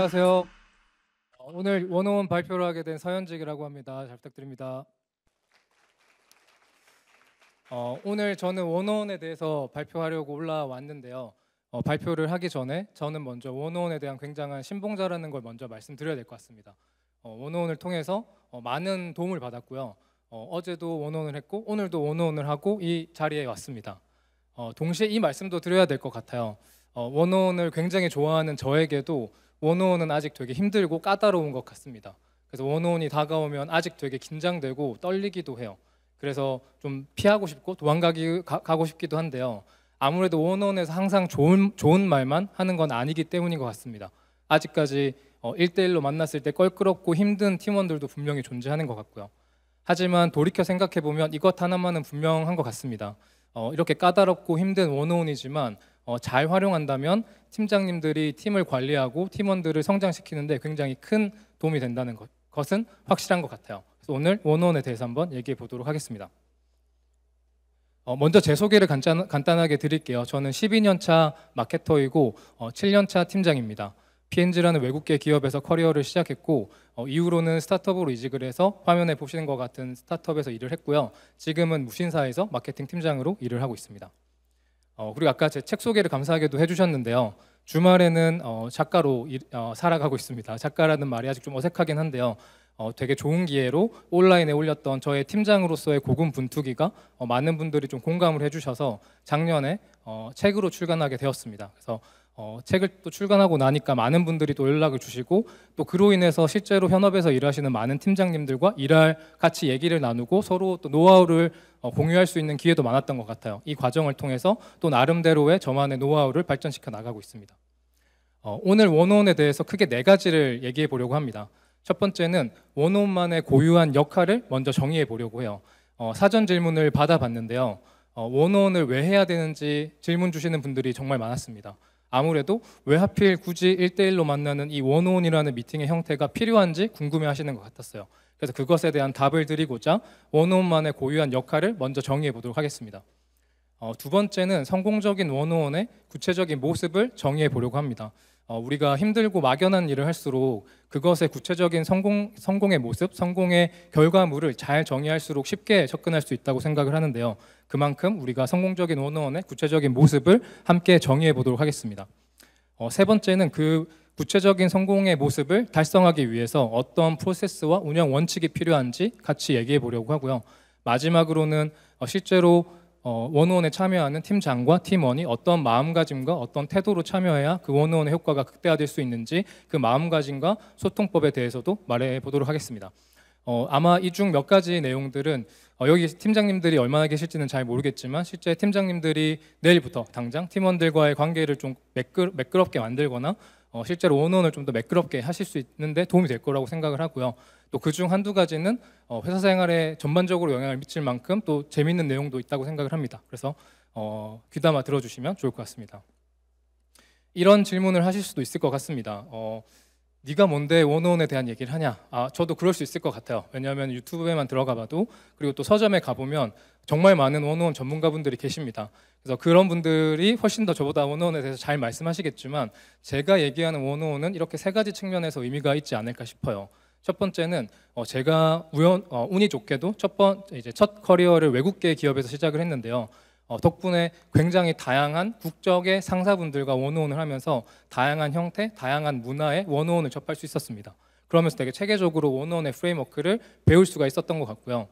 안녕하세요. 오늘 원어원 발표를 하게 된 서현직이라고 합니다. 잘 부탁드립니다. 오늘 저는 원어원에 대해서 발표하려고 올라왔는데요. 발표를 하기 전에 저는 먼저 원어원에 대한 굉장한 신봉자라는 걸 먼저 말씀드려야 될 것 같습니다. 원어원을 통해서 많은 도움을 받았고요. 어제도 원어원을 했고 오늘도 원어원을 하고 이 자리에 왔습니다. 동시에 이 말씀도 드려야 될 것 같아요. 원어원을 굉장히 좋아하는 저에게도 원어원은 아직 되게 힘들고 까다로운 것 같습니다. 그래서 원어원이 다가오면 아직 되게 긴장되고 떨리기도 해요. 그래서 좀 피하고 싶고 가고 싶기도 한데요. 아무래도 원어원에서 항상 좋은 말만 하는 건 아니기 때문인 것 같습니다. 아직까지 1대1로 만났을 때 껄끄럽고 힘든 팀원들도 분명히 존재하는 것 같고요. 하지만 돌이켜 생각해보면 이것 하나만은 분명한 것 같습니다. 이렇게 까다롭고 힘든 원어원이지만 잘 활용한다면 팀장님들이 팀을 관리하고 팀원들을 성장시키는데 굉장히 큰 도움이 된다는 것은 확실한 것 같아요. 그래서 오늘 원어원에 대해서 한번 얘기해 보도록 하겠습니다. 먼저 제 소개를 간단하게 드릴게요. 저는 12년 차 마케터이고 7년 차 팀장입니다. P&G라는 외국계 기업에서 커리어를 시작했고 이후로는 스타트업으로 이직을 해서 화면에 보시는 것 같은 스타트업에서 일을 했고요. 지금은 무신사에서 마케팅 팀장으로 일을 하고 있습니다. 그리고 아까 제 책 소개를 감사하게도 해주셨는데요. 주말에는 작가로 살아가고 있습니다. 작가라는 말이 아직 좀 어색하긴 한데요. 되게 좋은 기회로 온라인에 올렸던 저의 팀장으로서의 고군분투기가 많은 분들이 좀 공감을 해주셔서 작년에 책으로 출간하게 되었습니다. 그래서 책을 또 출간하고 나니까 많은 분들이 또 연락을 주시고 또 그로 인해서 실제로 현업에서 일하시는 많은 팀장님들과 같이 얘기를 나누고 서로 또 노하우를 공유할 수 있는 기회도 많았던 것 같아요. 이 과정을 통해서 또 나름대로의 저만의 노하우를 발전시켜 나가고 있습니다. 오늘 원어원에 대해서 크게 4가지를 얘기해 보려고 합니다. 첫 번째는 원어원만의 고유한 역할을 먼저 정의해 보려고 해요. 사전 질문을 받아봤는데요. 원어원을 왜 해야 되는지 질문 주시는 분들이 정말 많았습니다. 아무래도 왜 하필 굳이 1대1로 만나는 이 원어원이라는 미팅의 형태가 필요한지 궁금해하시는 것 같았어요. 그래서 그것에 대한 답을 드리고자 원어원만의 고유한 역할을 먼저 정의해 보도록 하겠습니다. 두 번째는 성공적인 원어원의 구체적인 모습을 정의해 보려고 합니다. 우리가 힘들고 막연한 일을 할수록 그것의 구체적인 성공의 모습, 성공의 결과물을 잘 정의할수록 쉽게 접근할 수 있다고 생각을 하는데요. 그만큼 우리가 성공적인 원어원의 구체적인 모습을 함께 정의해 보도록 하겠습니다. 세 번째는 그 구체적인 성공의 모습을 달성하기 위해서 어떤 프로세스와 운영 원칙이 필요한지 같이 얘기해 보려고 하고요. 마지막으로는 실제로 원어원에 참여하는 팀장과 팀원이 어떤 마음가짐과 어떤 태도로 참여해야 그 원어원의 효과가 극대화될 수 있는지 그 마음가짐과 소통법에 대해서도 말해 보도록 하겠습니다. 아마 이 중 몇 가지 내용들은 여기 팀장님들이 얼마나 계실지는 잘 모르겠지만 실제 팀장님들이 내일부터 당장 팀원들과의 관계를 좀 매끄럽게 만들거나 실제로 원어원을 좀 더 매끄럽게 하실 수 있는데 도움이 될 거라고 생각을 하고요. 또 그중 한두 가지는 회사 생활에 전반적으로 영향을 미칠 만큼 또 재미있는 내용도 있다고 생각을 합니다. 그래서 귀담아 들어주시면 좋을 것 같습니다. 이런 질문을 하실 수도 있을 것 같습니다. 네가 뭔데 원어원에 대한 얘기를 하냐? 저도 그럴 수 있을 것 같아요. 왜냐하면 유튜브에만 들어가 봐도 그리고 또 서점에 가보면 정말 많은 원어원 전문가분들이 계십니다. 그래서 그런 분들이 훨씬 더 저보다 원어원에 대해서 잘 말씀하시겠지만 제가 얘기하는 원어원은 이렇게 3가지 측면에서 의미가 있지 않을까 싶어요. 첫 번째는 제가 운이 좋게도 첫 커리어를 외국계 기업에서 시작을 했는데요. 덕분에 굉장히 다양한 국적의 상사분들과 원어원을 하면서 다양한 형태, 다양한 문화의 원어원을 접할 수 있었습니다. 그러면서 되게 체계적으로 원어원의 프레임워크를 배울 수가 있었던 것 같고요.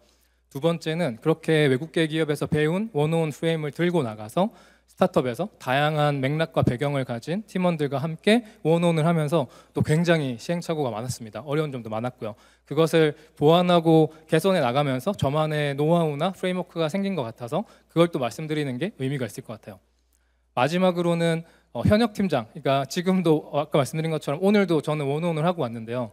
두 번째는 그렇게 외국계 기업에서 배운 원어원 프레임을 들고 나가서 스타트업에서 다양한 맥락과 배경을 가진 팀원들과 함께 원어원을 하면서 또 굉장히 시행착오가 많았습니다. 어려운 점도 많았고요. 그것을 보완하고 개선해 나가면서 저만의 노하우나 프레임워크가 생긴 것 같아서 그걸 또 말씀드리는 게 의미가 있을 것 같아요. 마지막으로는 현역 팀장, 그러니까 지금도 아까 말씀드린 것처럼 오늘도 저는 원어원을 하고 왔는데요.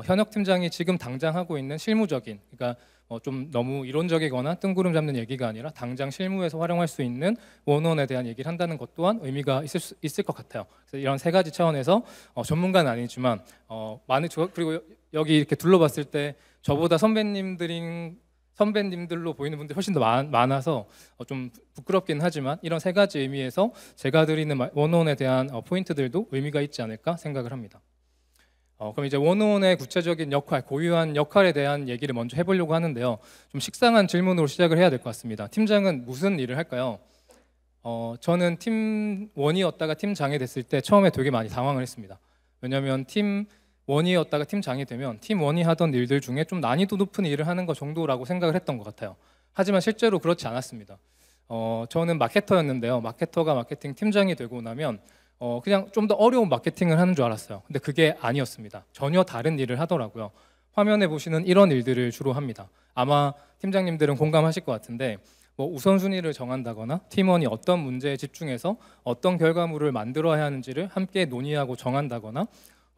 현역 팀장이 지금 당장 하고 있는 실무적인, 그러니까 좀 너무 이론적이거나 뜬구름 잡는 얘기가 아니라 당장 실무에서 활용할 수 있는 원어원에 대한 얘기를 한다는 것 또한 의미가 있을 것 같아요. 그래서 이런 3가지 차원에서 전문가는 아니지만 그리고 여기 이렇게 둘러봤을 때 저보다 선배님들로 보이는 분들이 훨씬 더 많아서 좀 부끄럽긴 하지만 이런 3가지 의미에서 제가 드리는 원어원에 대한 포인트들도 의미가 있지 않을까 생각을 합니다. 그럼 이제 원어원의 구체적인 역할, 고유한 역할에 대한 얘기를 먼저 해보려고 하는데요. 좀 식상한 질문으로 시작을 해야 될 것 같습니다. 팀장은 무슨 일을 할까요? 저는 팀원이었다가 팀장이 됐을 때 처음에 되게 많이 당황을 했습니다. 왜냐하면 팀원이었다가 팀장이 되면 팀원이 하던 일들 중에 좀 난이도 높은 일을 하는 것 정도라고 생각을 했던 것 같아요. 하지만 실제로 그렇지 않았습니다. 저는 마케터였는데요. 마케터가 마케팅 팀장이 되고 나면 그냥 좀 더 어려운 마케팅을 하는 줄 알았어요. 근데 그게 아니었습니다. 전혀 다른 일을 하더라고요. 화면에 보시는 이런 일들을 주로 합니다. 아마 팀장님들은 공감하실 것 같은데 뭐 우선순위를 정한다거나 팀원이 어떤 문제에 집중해서 어떤 결과물을 만들어야 하는지를 함께 논의하고 정한다거나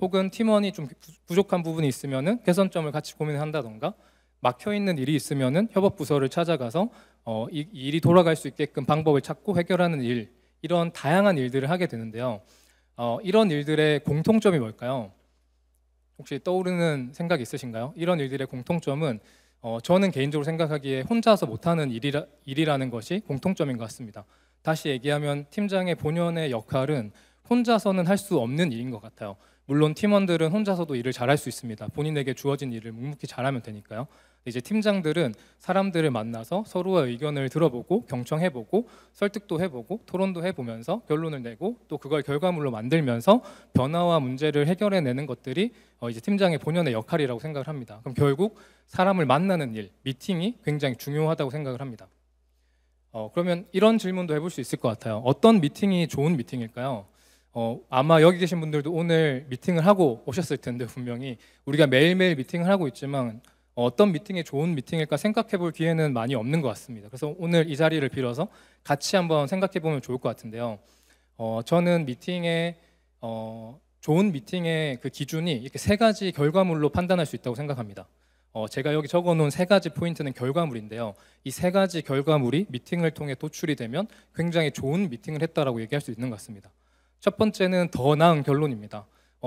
혹은 팀원이 좀 부족한 부분이 있으면은 개선점을 같이 고민을 한다던가 막혀 있는 일이 있으면은 협업 부서를 찾아가서 이 일이 돌아갈 수 있게끔 방법을 찾고 해결하는 일, 이런 다양한 일들을 하게 되는데요. 이런 일들의 공통점이 뭘까요? 혹시 떠오르는 생각 있으신가요? 이런 일들의 공통점은 저는 개인적으로 생각하기에 혼자서 못하는 일이라는 것이 공통점인 것 같습니다. 다시 얘기하면 팀장의 본연의 역할은 혼자서는 할 수 없는 일인 것 같아요. 물론 팀원들은 혼자서도 일을 잘할 수 있습니다. 본인에게 주어진 일을 묵묵히 잘하면 되니까요. 이제 팀장들은 사람들을 만나서 서로의 의견을 들어보고 경청해보고 설득도 해보고 토론도 해보면서 결론을 내고 또 그걸 결과물로 만들면서 변화와 문제를 해결해내는 것들이 이제 팀장의 본연의 역할이라고 생각을 합니다. 그럼 결국 사람을 만나는 일, 미팅이 굉장히 중요하다고 생각을 합니다. 그러면 이런 질문도 해볼 수 있을 것 같아요. 어떤 미팅이 좋은 미팅일까요? 아마 여기 계신 분들도 오늘 미팅을 하고 오셨을 텐데 분명히 우리가 매일매일 미팅을 하고 있지만 어떤 미팅이 좋은 미팅일까 생각해 볼 기회는 많이 없는 것 같습니다. 그래서 오늘 이 자리를 빌어서 같이 한번 생각해 보면 좋을 것 같은데요. 저는 좋은 미팅의 그 기준이 이렇게 세 가지 결과물로 판단할 수 있다고 생각합니다. 제가 여기 적어놓은 세 가지 포인트는 결과물인데요. 이 세 가지 결과물이 미팅을 통해 도출이 되면 굉장히 좋은 미팅을 했다라고 얘기할 수 있는 것 같습니다. 첫 번째는 더 나은 결론입니다.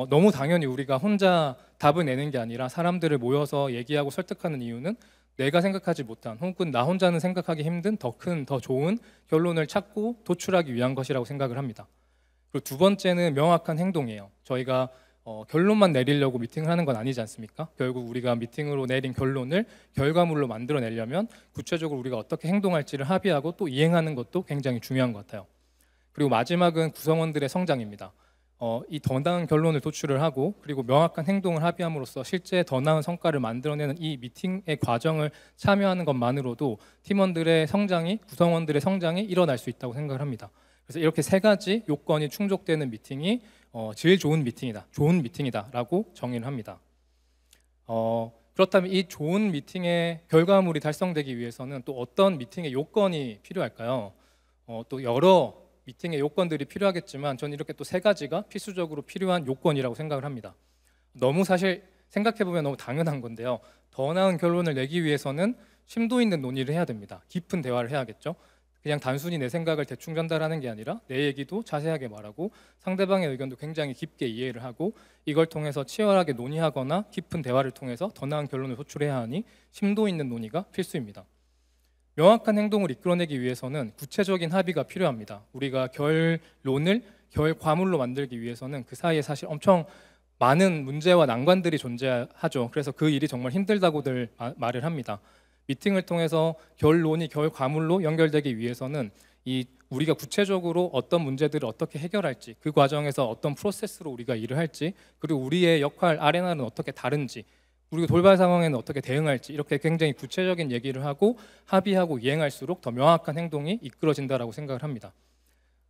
너무 당연히 우리가 혼자 답을 내는 게 아니라 사람들을 모여서 얘기하고 설득하는 이유는 내가 생각하지 못한 혹은 나 혼자는 생각하기 힘든 더 큰, 더 좋은 결론을 찾고 도출하기 위한 것이라고 생각을 합니다. 그리고 두 번째는 명확한 행동이에요. 저희가 결론만 내리려고 미팅을 하는 건 아니지 않습니까? 결국 우리가 미팅으로 내린 결론을 결과물로 만들어내려면 구체적으로 우리가 어떻게 행동할지를 합의하고 또 이행하는 것도 굉장히 중요한 것 같아요. 그리고 마지막은 구성원들의 성장입니다. 이 더 나은 결론을 도출을 하고 그리고 명확한 행동을 합의함으로써 실제 더 나은 성과를 만들어내는 이 미팅의 과정을 참여하는 것만으로도 팀원들의 성장이, 구성원들의 성장이 일어날 수 있다고 생각을 합니다. 그래서 이렇게 세 가지 요건이 충족되는 미팅이 제일 좋은 미팅이다라고 정의를 합니다. 그렇다면 이 좋은 미팅의 결과물이 달성되기 위해서는 또 어떤 미팅의 요건이 필요할까요? 또 여러 미팅의 요건들이 필요하겠지만 저는 이렇게 또 세 가지가 필수적으로 필요한 요건이라고 생각을 합니다. 너무 사실 생각해보면 너무 당연한 건데요. 더 나은 결론을 내기 위해서는 심도 있는 논의를 해야 됩니다. 깊은 대화를 해야겠죠. 그냥 단순히 내 생각을 대충 전달하는 게 아니라 내 얘기도 자세하게 말하고 상대방의 의견도 굉장히 깊게 이해를 하고 이걸 통해서 치열하게 논의하거나 깊은 대화를 통해서 더 나은 결론을 도출해야 하니 심도 있는 논의가 필수입니다. 명확한 행동을 이끌어내기 위해서는 구체적인 합의가 필요합니다. 우리가 결론을 결과물로 만들기 위해서는 그 사이에 사실 엄청 많은 문제와 난관들이 존재하죠. 그래서 그 일이 정말 힘들다고들 말을 합니다. 미팅을 통해서 결론이 결과물로 연결되기 위해서는 우리가 구체적으로 어떤 문제들을 어떻게 해결할지, 그 과정에서 어떤 프로세스로 우리가 일을 할지, 그리고 우리의 역할 아레나는 어떻게 다른지, 그리고 돌발 상황에는 어떻게 대응할지 이렇게 굉장히 구체적인 얘기를 하고 합의하고 이행할수록 더 명확한 행동이 이끌어진다라고 생각을 합니다.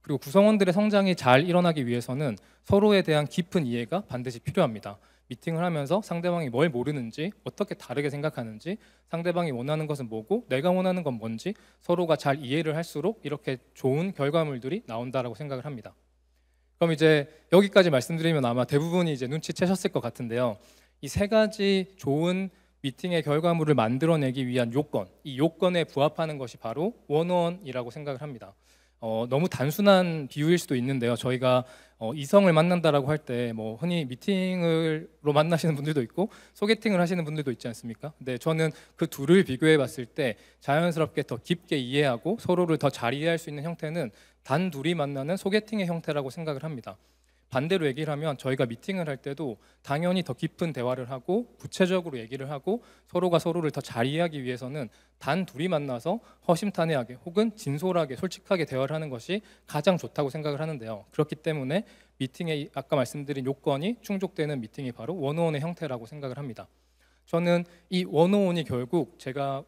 그리고 구성원들의 성장이 잘 일어나기 위해서는 서로에 대한 깊은 이해가 반드시 필요합니다. 미팅을 하면서 상대방이 뭘 모르는지, 어떻게 다르게 생각하는지, 상대방이 원하는 것은 뭐고 내가 원하는 건 뭔지 서로가 잘 이해를 할수록 이렇게 좋은 결과물들이 나온다라고 생각을 합니다. 그럼 이제 여기까지 말씀드리면 아마 대부분이 이제 눈치채셨을 것 같은데요. 이 세 가지 좋은 미팅의 결과물을 만들어내기 위한 요건, 이 요건에 부합하는 것이 바로 원어원이라고 생각을 합니다. 너무 단순한 비유일 수도 있는데요. 저희가 이성을 만난다라고 할 때 뭐 흔히 미팅으로 만나시는 분들도 있고 소개팅을 하시는 분들도 있지 않습니까? 근데 저는 그 둘을 비교해 봤을 때 자연스럽게 더 깊게 이해하고 서로를 더 잘 이해할 수 있는 형태는 단 둘이 만나는 소개팅의 형태라고 생각을 합니다. 반대로 얘기를 하면 저희가 미팅을 할 때도 당연히 더 깊은 대화를 하고 구체적으로 얘기를 하고 서로가 서로를 더 잘 이해하기 위해서는 단 둘이 만나서 허심탄회하게 혹은 진솔하게 솔직하게 대화를 하는 것이 가장 좋다고 생각을 하는데요. 그렇기 때문에 미팅의 아까 말씀드린 요건이 충족되는 미팅이 바로 원오원의 형태라고 생각을 합니다. 저는 이 원오원이 결국 제가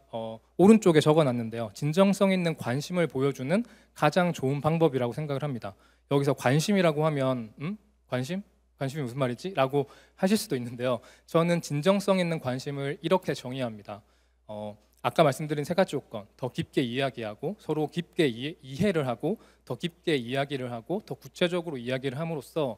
오른쪽에 적어놨는데요. 진정성 있는 관심을 보여주는 가장 좋은 방법이라고 생각을 합니다. 여기서 관심이라고 하면 관심? 관심이 무슨 말이지? 라고 하실 수도 있는데요. 저는 진정성 있는 관심을 이렇게 정의합니다. 아까 말씀드린 세 가지 요건, 더 깊게 이야기하고 서로 깊게 이해를 하고 더 깊게 이야기를 하고 더 구체적으로 이야기를 함으로써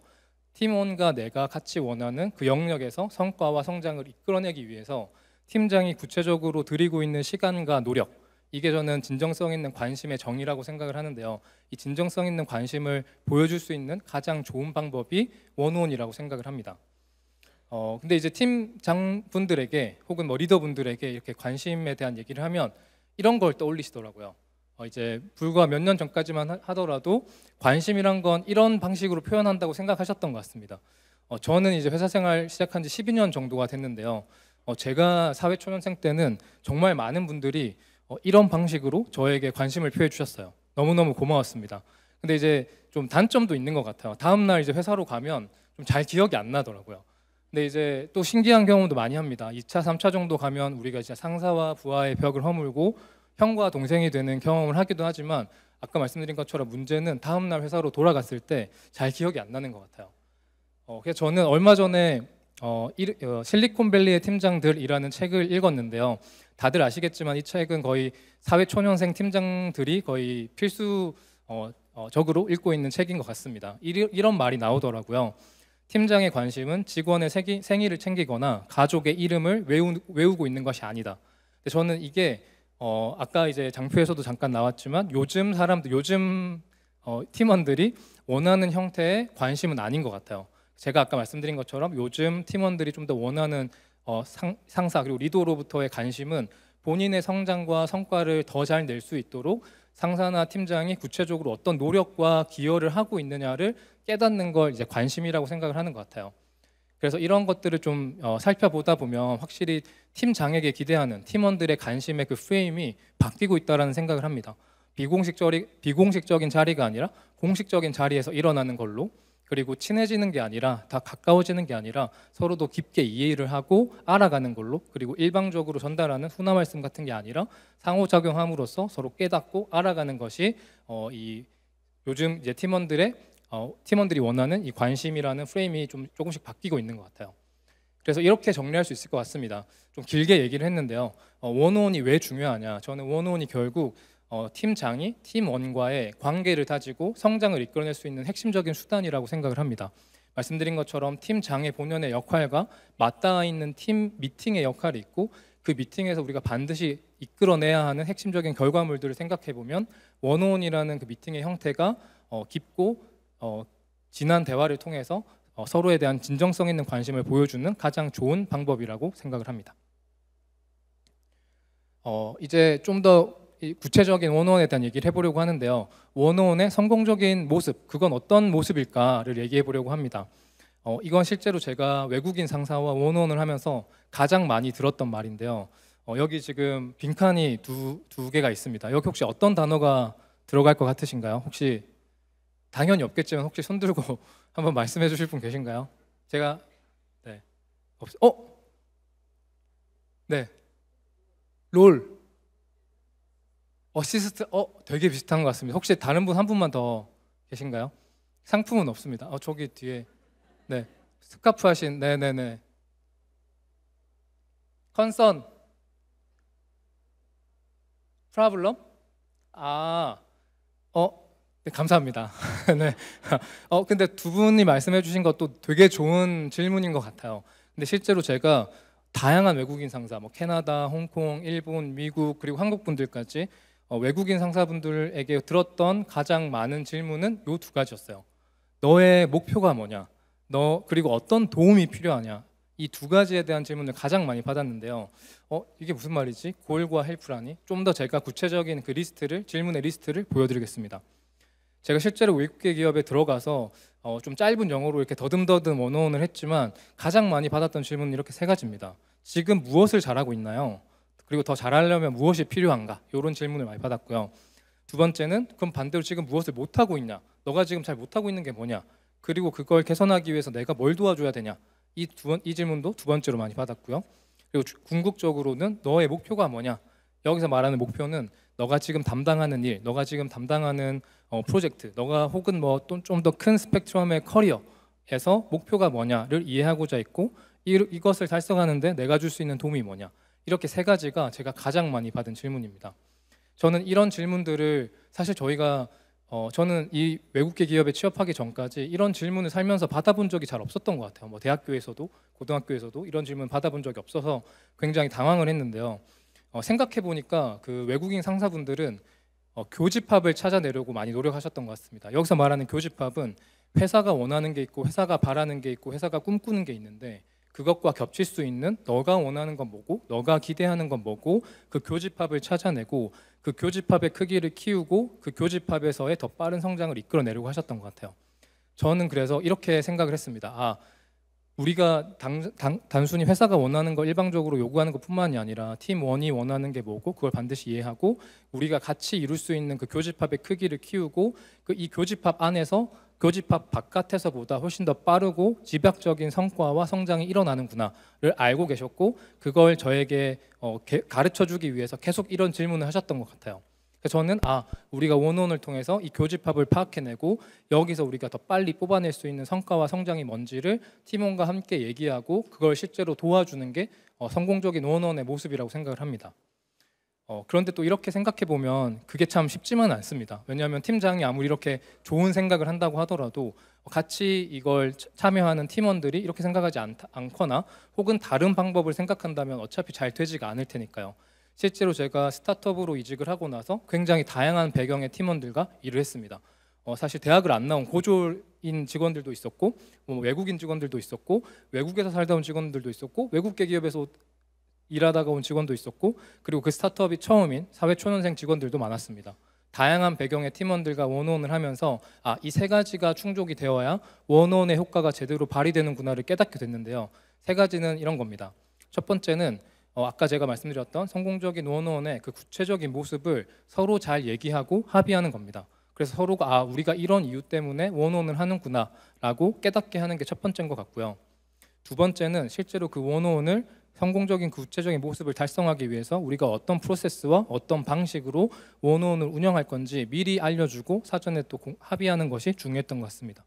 팀원과 내가 같이 원하는 그 영역에서 성과와 성장을 이끌어내기 위해서 팀장이 구체적으로 들이고 있는 시간과 노력, 이게 저는 진정성 있는 관심의 정의라고 생각을 하는데요. 이 진정성 있는 관심을 보여줄 수 있는 가장 좋은 방법이 원오원이라고 생각을 합니다. 근데 이제 팀장분들에게 혹은 뭐 리더분들에게 이렇게 관심에 대한 얘기를 하면 이런 걸 떠올리시더라고요. 이제 불과 몇 년 전까지만 하더라도 관심이란 건 이런 방식으로 표현한다고 생각하셨던 것 같습니다. 저는 이제 회사 생활 시작한 지 12년 정도가 됐는데요. 제가 사회초년생 때는 정말 많은 분들이 이런 방식으로 저에게 관심을 표해 주셨어요. 너무너무 고마웠습니다. 근데 이제 좀 단점도 있는 것 같아요. 다음날 이제 회사로 가면 좀 잘 기억이 안 나더라고요. 근데 이제 또 신기한 경험도 많이 합니다. 2차, 3차 정도 가면 우리가 진짜 상사와 부하의 벽을 허물고 형과 동생이 되는 경험을 하기도 하지만 아까 말씀드린 것처럼 문제는 다음날 회사로 돌아갔을 때 잘 기억이 안 나는 것 같아요. 그래서 저는 얼마 전에 실리콘밸리의 팀장들이라는 책을 읽었는데요. 다들 아시겠지만 이 책은 거의 사회초년생 팀장들이 거의 필수적으로 읽고 있는 책인 것 같습니다. 이런 말이 나오더라고요. 팀장의 관심은 직원의 생일을 챙기거나 가족의 이름을 외우고 있는 것이 아니다. 근데 저는 이게 아까 이제 장표에서도 잠깐 나왔지만 요즘 팀원들이 원하는 형태의 관심은 아닌 것 같아요. 제가 아까 말씀드린 것처럼 요즘 팀원들이 좀 더 원하는 상사 그리고 리더로부터의 관심은 본인의 성장과 성과를 더 잘 낼 수 있도록 상사나 팀장이 구체적으로 어떤 노력과 기여를 하고 있느냐를 깨닫는 걸 이제 관심이라고 생각을 하는 것 같아요. 그래서 이런 것들을 좀 살펴보다 보면 확실히 팀장에게 기대하는 팀원들의 관심의 그 프레임이 바뀌고 있다는 생각을 합니다. 비공식적인 자리가 아니라 공식적인 자리에서 일어나는 걸로, 그리고 친해지는 게 아니라 다 가까워지는 게 아니라 서로 더 깊게 이해를 하고 알아가는 걸로, 그리고 일방적으로 전달하는 훈화 말씀 같은 게 아니라 상호작용함으로써 서로 깨닫고 알아가는 것이 요즘 이제 팀원들이 원하는 이 관심이라는 프레임이 좀 조금씩 바뀌고 있는 것 같아요. 그래서 이렇게 정리할 수 있을 것 같습니다. 좀 길게 얘기를 했는데요. 원오원이 왜 중요하냐? 저는 원오원이 결국 팀장이 팀원과의 관계를 다지고 성장을 이끌어낼 수 있는 핵심적인 수단이라고 생각을 합니다. 말씀드린 것처럼 팀장의 본연의 역할과 맞닿아 있는 팀 미팅의 역할이 있고 그 미팅에서 우리가 반드시 이끌어내야 하는 핵심적인 결과물들을 생각해 보면 원오원이라는 그 미팅의 형태가 깊고 진한 대화를 통해서 서로에 대한 진정성 있는 관심을 보여주는 가장 좋은 방법이라고 생각을 합니다. 이제 좀 더 구체적인 원오원에 대한 얘기를 해보려고 하는데요. 원오원의 성공적인 모습, 그건 어떤 모습일까를 얘기해 보려고 합니다. 이건 실제로 제가 외국인 상사와 원오원을 하면서 가장 많이 들었던 말인데요. 여기 지금 빈칸이 두 개가 있습니다. 여기 혹시 어떤 단어가 들어갈 것 같으신가요? 혹시 당연히 없겠지만 혹시 손 들고 한번 말씀해 주실 분 계신가요? 제가 네. 네. 롤. 어시스트 되게 비슷한 것 같습니다. 혹시 다른 분 한 분만 더 계신가요? 상품은 없습니다. 저기 뒤에 네 스카프 하신 네네네 컨선 프라블럼 네, 감사합니다. 네. 근데 두 분이 말씀해 주신 것도 되게 좋은 질문인 것 같아요. 근데 실제로 제가 다양한 외국인 상사, 뭐 캐나다, 홍콩, 일본, 미국 그리고 한국 분들까지 외국인 상사분들에게 들었던 가장 많은 질문은 이 두 가지였어요. 너의 목표가 뭐냐? 그리고 어떤 도움이 필요하냐? 이 두 가지에 대한 질문을 가장 많이 받았는데요. 이게 무슨 말이지? 골과 헬프라니? 좀 더 제가 구체적인 그 질문의 리스트를 보여드리겠습니다. 제가 실제로 외국계 기업에 들어가서 좀 짧은 영어로 이렇게 더듬더듬 원어원을 했지만 가장 많이 받았던 질문은 이렇게 세 가지입니다. 지금 무엇을 잘하고 있나요? 그리고 더 잘하려면 무엇이 필요한가? 이런 질문을 많이 받았고요. 두 번째는 그럼 반대로 지금 무엇을 못하고 있냐? 너가 지금 잘 못하고 있는 게 뭐냐? 그리고 그걸 개선하기 위해서 내가 뭘 도와줘야 되냐? 이 질문도 두 번째로 많이 받았고요. 그리고 궁극적으로는 너의 목표가 뭐냐? 여기서 말하는 목표는 너가 지금 담당하는 일, 너가 지금 담당하는 프로젝트, 너가 혹은 뭐 좀 더 큰 스펙트럼의 커리어에서 목표가 뭐냐를 이해하고자 했고 이것을 달성하는데 내가 줄 수 있는 도움이 뭐냐? 이렇게 세 가지가 제가 가장 많이 받은 질문입니다. 저는 이런 질문들을 사실 저는 이 외국계 기업에 취업하기 전까지 이런 질문을 살면서 받아본 적이 잘 없었던 것 같아요. 뭐 대학교에서도 고등학교에서도 이런 질문 받아본 적이 없어서 굉장히 당황을 했는데요. 생각해 보니까 그 외국인 상사분들은 교집합을 찾아내려고 많이 노력하셨던 것 같습니다. 여기서 말하는 교집합은 회사가 원하는 게 있고 회사가 바라는 게 있고 회사가 꿈꾸는 게 있는데 그것과 겹칠 수 있는 너가 원하는 건 뭐고 너가 기대하는 건 뭐고 그 교집합을 찾아내고 그 교집합의 크기를 키우고 그 교집합에서의 더 빠른 성장을 이끌어내려고 하셨던 것 같아요. 저는 그래서 이렇게 생각을 했습니다. 우리가 단순히 회사가 원하는 걸 일방적으로 요구하는 것뿐만이 아니라 팀원이 원하는 게 뭐고 그걸 반드시 이해하고 우리가 같이 이룰 수 있는 그 교집합의 크기를 키우고 이 교집합 안에서 교집합 바깥에서보다 훨씬 더 빠르고 집약적인 성과와 성장이 일어나는구나를 알고 계셨고 그걸 저에게 가르쳐주기 위해서 계속 이런 질문을 하셨던 것 같아요. 그래서 저는 우리가 원원을 통해서 이 교집합을 파악해내고 여기서 우리가 더 빨리 뽑아낼 수 있는 성과와 성장이 뭔지를 팀원과 함께 얘기하고 그걸 실제로 도와주는 게 성공적인 원원의 모습이라고 생각을 합니다. 그런데 또 이렇게 생각해 보면 그게 참 쉽지만은 않습니다. 왜냐하면 팀장이 아무리 이렇게 좋은 생각을 한다고 하더라도 같이 이걸 참여하는 팀원들이 이렇게 생각하지 않거나 혹은 다른 방법을 생각한다면 어차피 잘 되지가 않을 테니까요. 실제로 제가 스타트업으로 이직을 하고 나서 굉장히 다양한 배경의 팀원들과 일을 했습니다. 사실 대학을 안 나온 고졸인 직원들도 있었고 외국인 직원들도 있었고 외국에서 살다 온 직원들도 있었고 외국계 기업에서 일하다가 온 직원도 있었고 그리고 그 스타트업이 처음인 사회초년생 직원들도 많았습니다. 다양한 배경의 팀원들과 원원을 하면서 이 세 가지가 충족이 되어야 원원의 효과가 제대로 발휘되는구나를 깨닫게 됐는데요. 세 가지는 이런 겁니다. 첫 번째는 아까 제가 말씀드렸던 성공적인 원원의 그 구체적인 모습을 서로 잘 얘기하고 합의하는 겁니다. 그래서 서로가 우리가 이런 이유 때문에 원원을 하는구나 라고 깨닫게 하는 게 첫 번째인 것 같고요. 두 번째는 실제로 그 원원을 성공적인 구체적인 모습을 달성하기 위해서 우리가 어떤 프로세스와 어떤 방식으로 원원을 운영할 건지 미리 알려주고 사전에 또 합의하는 것이 중요했던 것 같습니다.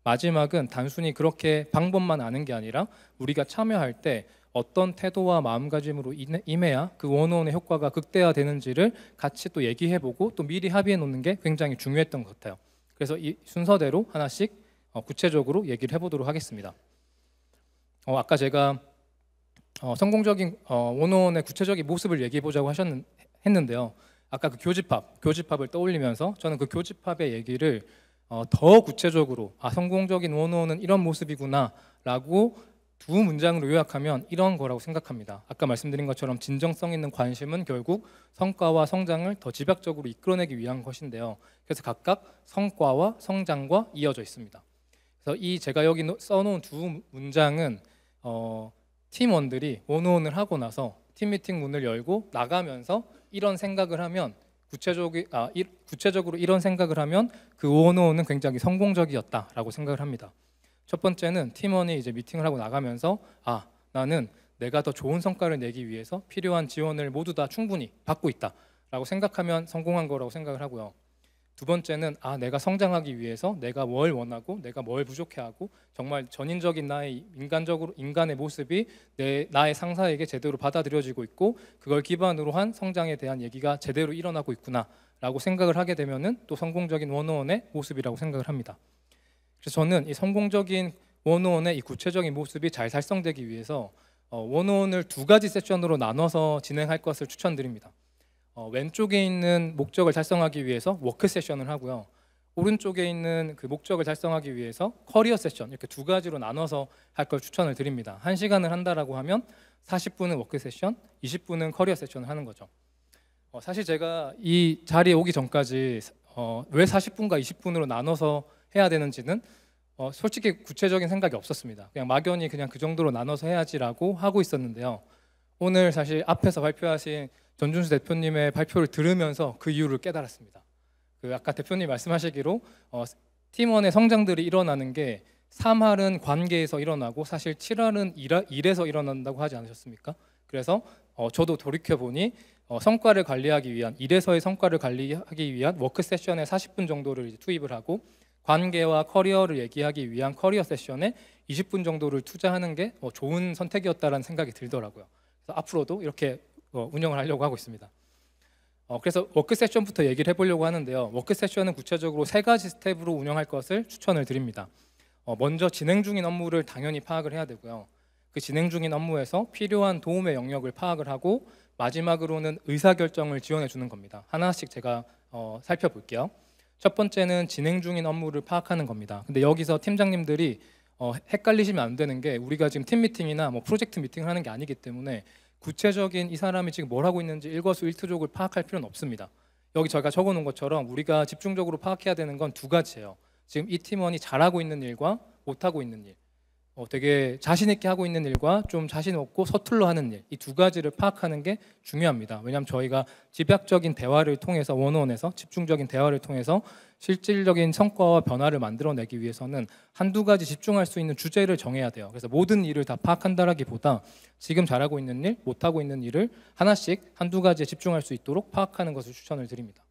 마지막은 단순히 그렇게 방법만 아는 게 아니라 우리가 참여할 때 어떤 태도와 마음가짐으로 임해야 그 원원의 효과가 극대화되는지를 같이 또 얘기해보고 또 미리 합의해 놓는 게 굉장히 중요했던 것 같아요. 그래서 이 순서대로 하나씩 구체적으로 얘기를 해보도록 하겠습니다. 아까 제가 성공적인 원원의 구체적인 모습을 얘기해보자고 했는데요. 아까 그 교집합을 떠올리면서 저는 그 교집합의 얘기를 더 구체적으로 성공적인 원원은 이런 모습이구나 라고 두 문장으로 요약하면 이런 거라고 생각합니다. 아까 말씀드린 것처럼 진정성 있는 관심은 결국 성과와 성장을 더 집약적으로 이끌어내기 위한 것인데요. 그래서 각각 성과와 성장과 이어져 있습니다. 그래서 이 제가 여기 써놓은 두 문장은 팀원들이 원원을 하고 나서 팀 미팅 문을 열고 나가면서 이런 생각을 하면 구체적으로 이런 생각을 하면 그 원원은 굉장히 성공적이었다라고 생각을 합니다. 첫 번째는 팀원이 이제 미팅을 하고 나가면서 나는 내가 더 좋은 성과를 내기 위해서 필요한 지원을 모두 다 충분히 받고 있다라고 생각하면 성공한 거라고 생각을 하고요. 두 번째는 내가 성장하기 위해서 내가 뭘 원하고 내가 뭘 부족해하고 정말 전인적인 나의 인간의 모습이 나의 상사에게 제대로 받아들여지고 있고 그걸 기반으로 한 성장에 대한 얘기가 제대로 일어나고 있구나라고 생각을 하게 되면은 또 성공적인 원어원의 모습이라고 생각을 합니다. 그래서 저는 이 성공적인 원어원의 이 구체적인 모습이 잘 달성되기 위해서 원어원을 두 가지 세션으로 나눠서 진행할 것을 추천드립니다. 왼쪽에 있는 목적을 달성하기 위해서 워크 세션을 하고요. 오른쪽에 있는 그 목적을 달성하기 위해서 커리어 세션 이렇게 두 가지로 나눠서 할 걸 추천을 드립니다. 1시간을 한다라고 하면 40분은 워크 세션, 20분은 커리어 세션을 하는 거죠. 사실 제가 이 자리에 오기 전까지 왜 40분과 20분으로 나눠서 해야 되는지는 솔직히 구체적인 생각이 없었습니다. 그냥 막연히 그냥 그 정도로 나눠서 해야지라고 하고 있었는데요. 오늘 사실 앞에서 발표하신 전준수 대표님의 발표를 들으면서 그 이유를 깨달았습니다. 그 아까 대표님 말씀하시기로 팀원의 성장들이 일어나는 게 3할은 관계에서 일어나고 사실 7할은 일에서 일어난다고 하지 않으셨습니까? 그래서 저도 돌이켜보니 성과를 관리하기 위한 일에서의 성과를 관리하기 위한 워크 세션에 40분 정도를 이제 투입을 하고 관계와 커리어를 얘기하기 위한 커리어 세션에 20분 정도를 투자하는 게 좋은 선택이었다라는 생각이 들더라고요. 그래서 앞으로도 이렇게 운영을 하려고 하고 있습니다. 그래서 워크 세션부터 얘기를 해보려고 하는데요. 워크 세션은 구체적으로 3가지 스텝으로 운영할 것을 추천을 드립니다. 먼저 진행 중인 업무를 당연히 파악을 해야 되고요. 그 진행 중인 업무에서 필요한 도움의 영역을 파악을 하고 마지막으로는 의사결정을 지원해 주는 겁니다. 하나씩 제가 살펴볼게요. 첫 번째는 진행 중인 업무를 파악하는 겁니다. 근데 여기서 팀장님들이 헷갈리시면 안 되는 게 우리가 지금 팀 미팅이나 뭐 프로젝트 미팅을 하는 게 아니기 때문에 구체적인 이 사람이 지금 뭘 하고 있는지 일거수일투족을 파악할 필요는 없습니다. 여기 저희가 적어놓은 것처럼 우리가 집중적으로 파악해야 되는 건 2가지예요. 지금 이 팀원이 잘하고 있는 일과 못하고 있는 일, 되게 자신 있게 하고 있는 일과 좀 자신 없고 서툴러 하는 일, 이 2가지를 파악하는 게 중요합니다. 왜냐하면 저희가 집약적인 대화를 통해서 원어원에서 집중적인 대화를 통해서 실질적인 성과와 변화를 만들어내기 위해서는 1-2가지 집중할 수 있는 주제를 정해야 돼요. 그래서 모든 일을 다 파악한다라기보다 지금 잘하고 있는 일, 못하고 있는 일을 하나씩 1-2가지에 집중할 수 있도록 파악하는 것을 추천을 드립니다.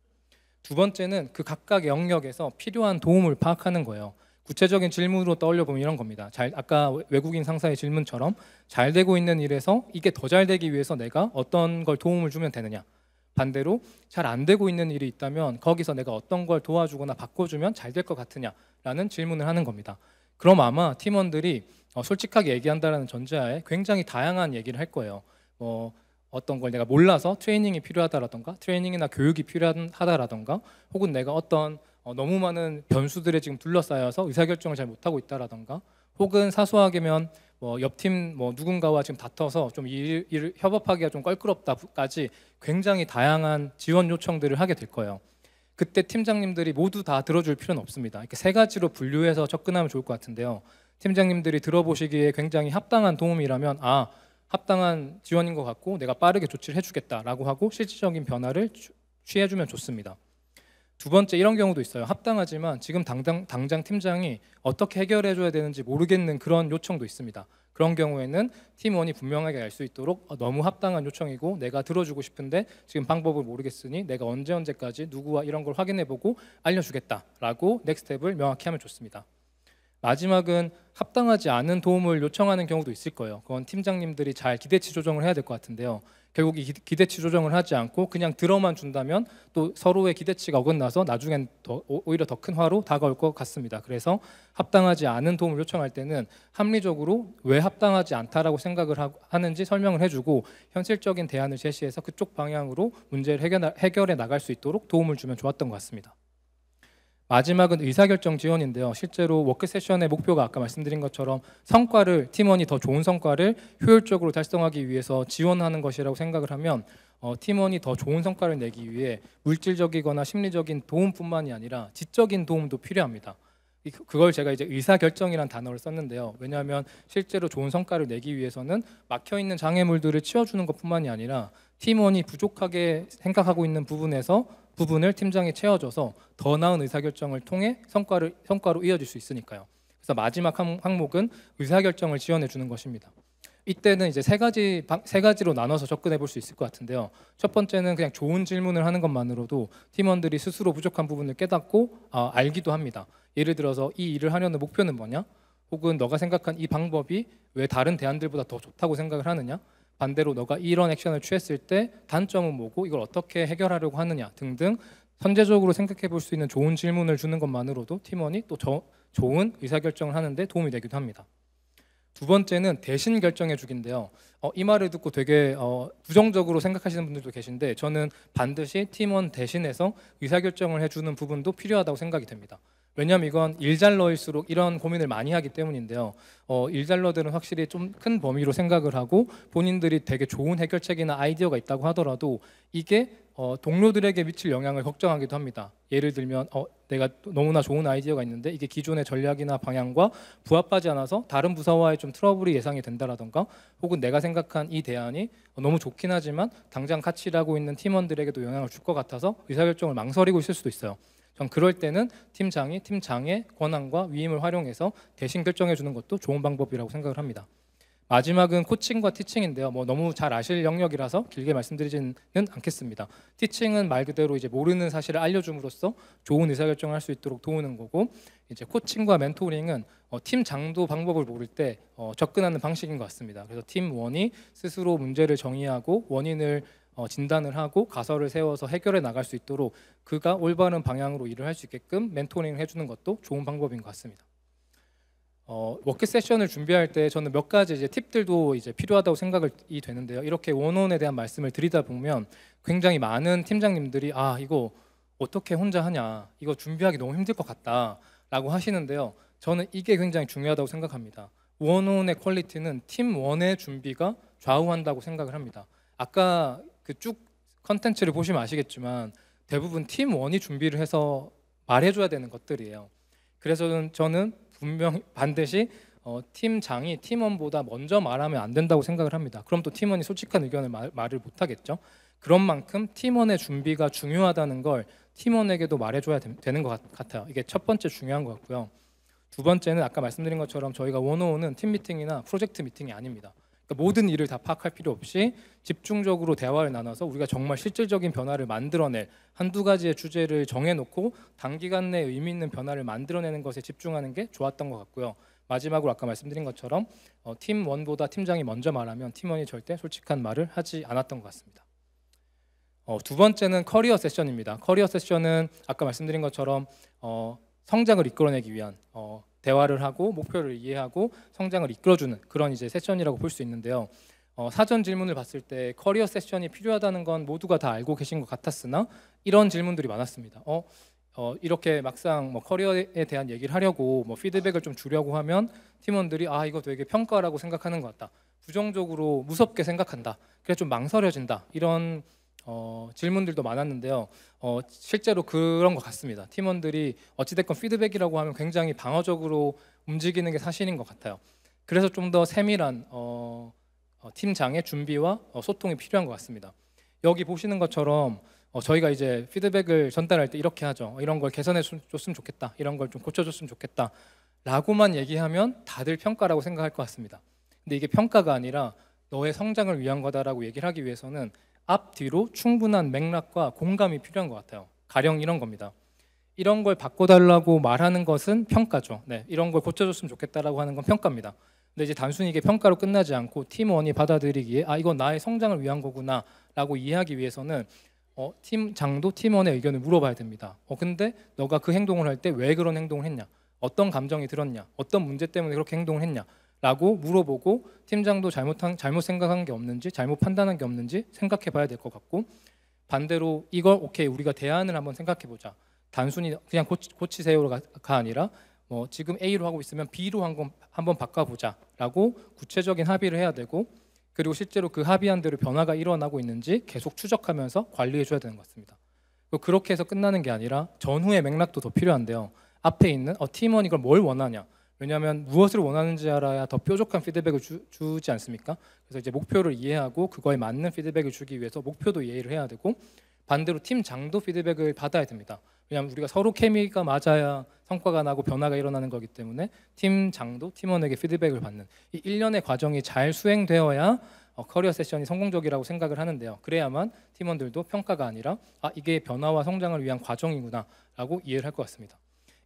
2번째는 그 각각 영역에서 필요한 도움을 파악하는 거예요. 구체적인 질문으로 떠올려 보면 이런 겁니다. 아까 외국인 상사의 질문처럼 잘 되고 있는 일에서 이게 더 잘 되기 위해서 내가 어떤 걸 도움을 주면 되느냐, 반대로 잘 안 되고 있는 일이 있다면 거기서 내가 어떤 걸 도와주거나 바꿔주면 잘 될 것 같으냐라는 질문을 하는 겁니다. 그럼 아마 팀원들이 솔직하게 얘기한다는 전제하에 굉장히 다양한 얘기를 할 거예요. 어떤 걸 내가 몰라서 트레이닝이 필요하다라던가 트레이닝이나 교육이 필요하다라던가 혹은 내가 어떤 너무 많은 변수들에 지금 둘러싸여서 의사결정을 잘 못하고 있다라던가 혹은 사소하게면 옆팀 누군가와 지금 다퉈서 좀 일을 협업하기가 좀 껄끄럽다까지 굉장히 다양한 지원 요청들을 하게 될 거예요. 그때 팀장님들이 모두 다 들어줄 필요는 없습니다. 이렇게 3가지로 분류해서 접근하면 좋을 것 같은데요. 팀장님들이 들어보시기에 굉장히 합당한 도움이라면 합당한 지원인 것 같고 내가 빠르게 조치를 해주겠다라고 하고 실질적인 변화를 취해주면 좋습니다. 2번째 이런 경우도 있어요. 합당하지만 지금 당장 팀장이 어떻게 해결해줘야 되는지 모르겠는 그런 요청도 있습니다. 그런 경우에는 팀원이 분명하게 알 수 있도록 너무 합당한 요청이고 내가 들어주고 싶은데 지금 방법을 모르겠으니 내가 언제까지 누구와 이런 걸 확인해보고 알려주겠다라고 넥스텝을 명확히 하면 좋습니다. 마지막은 합당하지 않은 도움을 요청하는 경우도 있을 거예요. 그건 팀장님들이 잘 기대치 조정을 해야 될 것 같은데요. 결국 이 기대치 조정을 하지 않고 그냥 들어만 준다면 또 서로의 기대치가 어긋나서 나중엔 오히려 더 큰 화로 다가올 것 같습니다. 그래서 합당하지 않은 도움을 요청할 때는 합리적으로 왜 합당하지 않다라고 생각을 하는지 설명을 해주고 현실적인 대안을 제시해서 그쪽 방향으로 문제를 해결해 나갈 수 있도록 도움을 주면 좋았던 것 같습니다. 마지막은 의사결정 지원인데요. 실제로 워크 세션의 목표가 아까 말씀드린 것처럼 팀원이 더 좋은 성과를 효율적으로 달성하기 위해서 지원하는 것이라고 생각을 하면 팀원이 더 좋은 성과를 내기 위해 물질적이거나 심리적인 도움뿐만이 아니라 지적인 도움도 필요합니다. 그걸 제가 이제 의사결정이라는 단어를 썼는데요. 왜냐하면 실제로 좋은 성과를 내기 위해서는 막혀있는 장애물들을 치워주는 것뿐만이 아니라 팀원이 부족하게 생각하고 있는 부분을 팀장이 채워줘서 더 나은 의사결정을 통해 성과로 이어질 수 있으니까요. 그래서 마지막 항목은 의사결정을 지원해 주는 것입니다. 이때는 이제 세 가지로 나눠서 접근해 볼 수 있을 것 같은데요. 첫 번째는 그냥 좋은 질문을 하는 것만으로도 팀원들이 스스로 부족한 부분을 깨닫고 알기도 합니다. 예를 들어서 이 일을 하려는 목표는 뭐냐? 혹은 너가 생각한 이 방법이 왜 다른 대안들보다 더 좋다고 생각을 하느냐? 반대로 너가 이런 액션을 취했을 때 단점은 뭐고 이걸 어떻게 해결하려고 하느냐 등등 선제적으로 생각해 볼 수 있는 좋은 질문을 주는 것만으로도 팀원이 또 좋은 의사결정을 하는데 도움이 되기도 합니다. 2번째는 대신 결정해 주기인데요. 이 말을 듣고 되게 부정적으로 생각하시는 분들도 계신데 저는 반드시 팀원 대신해서 의사결정을 해주는 부분도 필요하다고 생각이 됩니다. 왜냐하면 이건 일잘러일수록 이런 고민을 많이 하기 때문인데요. 일잘러들은 확실히 좀 큰 범위로 생각을 하고 본인들이 되게 좋은 해결책이나 아이디어가 있다고 하더라도 이게 동료들에게 미칠 영향을 걱정하기도 합니다. 예를 들면 내가 너무나 좋은 아이디어가 있는데 이게 기존의 전략이나 방향과 부합하지 않아서 다른 부서와의 좀 트러블이 예상이 된다라던가, 혹은 내가 생각한 이 대안이 너무 좋긴 하지만 당장 같이 일하고 있는 팀원들에게도 영향을 줄 것 같아서 의사결정을 망설이고 있을 수도 있어요. 전 그럴 때는 팀장이 팀장의 권한과 위임을 활용해서 대신 결정해 주는 것도 좋은 방법이라고 생각을 합니다. 마지막은 코칭과 티칭인데요. 너무 잘 아실 영역이라서 길게 말씀드리지는 않겠습니다. 티칭은 말 그대로 이제 모르는 사실을 알려줌으로써 좋은 의사결정을 할 수 있도록 도우는 거고, 이제 코칭과 멘토링은 팀장도 방법을 모를 때 접근하는 방식인 것 같습니다. 그래서 팀원이 스스로 문제를 정의하고 원인을 진단을 하고 가설을 세워서 해결해 나갈 수 있도록 그가 올바른 방향으로 일을 할 수 있게끔 멘토링을 해주는 것도 좋은 방법인 것 같습니다. 워크 세션을 준비할 때 저는 몇 가지 이제 팁들도 이제 필요하다고 생각이 되는데요. 이렇게 원온에 대한 말씀을 드리다 보면 굉장히 많은 팀장님들이 이거 어떻게 혼자 하냐, 이거 준비하기 너무 힘들 것 같다라고 하시는데요. 저는 이게 굉장히 중요하다고 생각합니다. 원온의 퀄리티는 팀원의 준비가 좌우한다고 생각을 합니다. 아까 그 쭉 컨텐츠를 보시면 아시겠지만 대부분 팀원이 준비를 해서 말해줘야 되는 것들이에요. 그래서 저는 분명 반드시 팀장이 팀원보다 먼저 말하면 안 된다고 생각을 합니다. 그럼 또 팀원이 솔직한 의견을 말을 못하겠죠. 그런 만큼 팀원의 준비가 중요하다는 걸 팀원에게도 말해줘야 되는 것 같아요. 이게 첫 번째 중요한 것 같고요. 두 번째는 아까 말씀드린 것처럼 저희가 원오원은 팀 미팅이나 프로젝트 미팅이 아닙니다. 그러니까 모든 일을 다 파악할 필요 없이 집중적으로 대화를 나눠서 우리가 정말 실질적인 변화를 만들어낼 한두 가지의 주제를 정해놓고 단기간 내에 의미 있는 변화를 만들어내는 것에 집중하는 게 좋았던 것 같고요. 마지막으로 아까 말씀드린 것처럼 팀원보다 팀장이 먼저 말하면 팀원이 절대 솔직한 말을 하지 않았던 것 같습니다. 두 번째는 커리어 세션입니다. 커리어 세션은 아까 말씀드린 것처럼 성장을 이끌어내기 위한 대화를 하고 목표를 이해하고 성장을 이끌어주는 그런 이제 세션이라고 볼 수 있는데요. 사전 질문을 봤을 때 커리어 세션이 필요하다는 건 모두가 다 알고 계신 것 같았으나 이런 질문들이 많았습니다. 이렇게 막상 커리어에 대한 얘기를 하려고 피드백을 좀 주려고 하면 팀원들이 이거 되게 평가라고 생각하는 것 같다, 부정적으로 무섭게 생각한다, 그래서 좀 망설여진다, 이런 질문들도 많았는데요. 실제로 그런 것 같습니다. 팀원들이 어찌됐건 피드백이라고 하면 굉장히 방어적으로 움직이는 게 사실인 것 같아요. 그래서 좀 더 세밀한 팀장의 준비와 소통이 필요한 것 같습니다. 여기 보시는 것처럼 저희가 이제 피드백을 전달할 때 이렇게 하죠. 이런 걸 개선해 줬으면 좋겠다, 이런 걸 좀 고쳐줬으면 좋겠다 라고만 얘기하면 다들 평가라고 생각할 것 같습니다. 근데 이게 평가가 아니라 너의 성장을 위한 거다라고 얘기를 하기 위해서는 앞뒤로 충분한 맥락과 공감이 필요한 것 같아요. 가령 이런 겁니다. 이런 걸 바꿔달라고 말하는 것은 평가죠. 이런 걸 고쳐줬으면 좋겠다라고 하는 건 평가입니다. 근데 이제 단순히 이게 평가로 끝나지 않고 팀원이 받아들이기에 이건 나의 성장을 위한 거구나 라고 이해하기 위해서는 팀장도 팀원의 의견을 물어봐야 됩니다. 근데 너가 그 행동을 할 때 왜 그런 행동을 했냐, 어떤 감정이 들었냐, 어떤 문제 때문에 그렇게 행동을 했냐 라고 물어보고 팀장도 잘못 생각한 게 없는지, 잘못 판단한 게 없는지 생각해 봐야 될 것 같고, 반대로 이걸 오케이 우리가 대안을 한번 생각해 보자, 단순히 그냥 고치세요가 아니라 지금 A로 하고 있으면 B로 한번 바꿔보자 라고 구체적인 합의를 해야 되고, 그리고 실제로 그 합의한 대로 변화가 일어나고 있는지 계속 추적하면서 관리해 줘야 되는 것 같습니다. 그렇게 해서 끝나는 게 아니라 전후의 맥락도 더 필요한데요. 앞에 있는 팀원 이걸 뭘 원하냐, 왜냐하면 무엇을 원하는지 알아야 더 뾰족한 피드백을 주지 않습니까? 그래서 이제 목표를 이해하고 그거에 맞는 피드백을 주기 위해서 목표도 이해를 해야 되고, 반대로 팀장도 피드백을 받아야 됩니다. 왜냐하면 우리가 서로 케미가 맞아야 성과가 나고 변화가 일어나는 거기 때문에 팀장도 팀원에게 피드백을 받는 이 일련의 과정이 잘 수행되어야 커리어 세션이 성공적이라고 생각을 하는데요. 그래야만 팀원들도 평가가 아니라 이게 변화와 성장을 위한 과정이구나 라고 이해를 할 것 같습니다.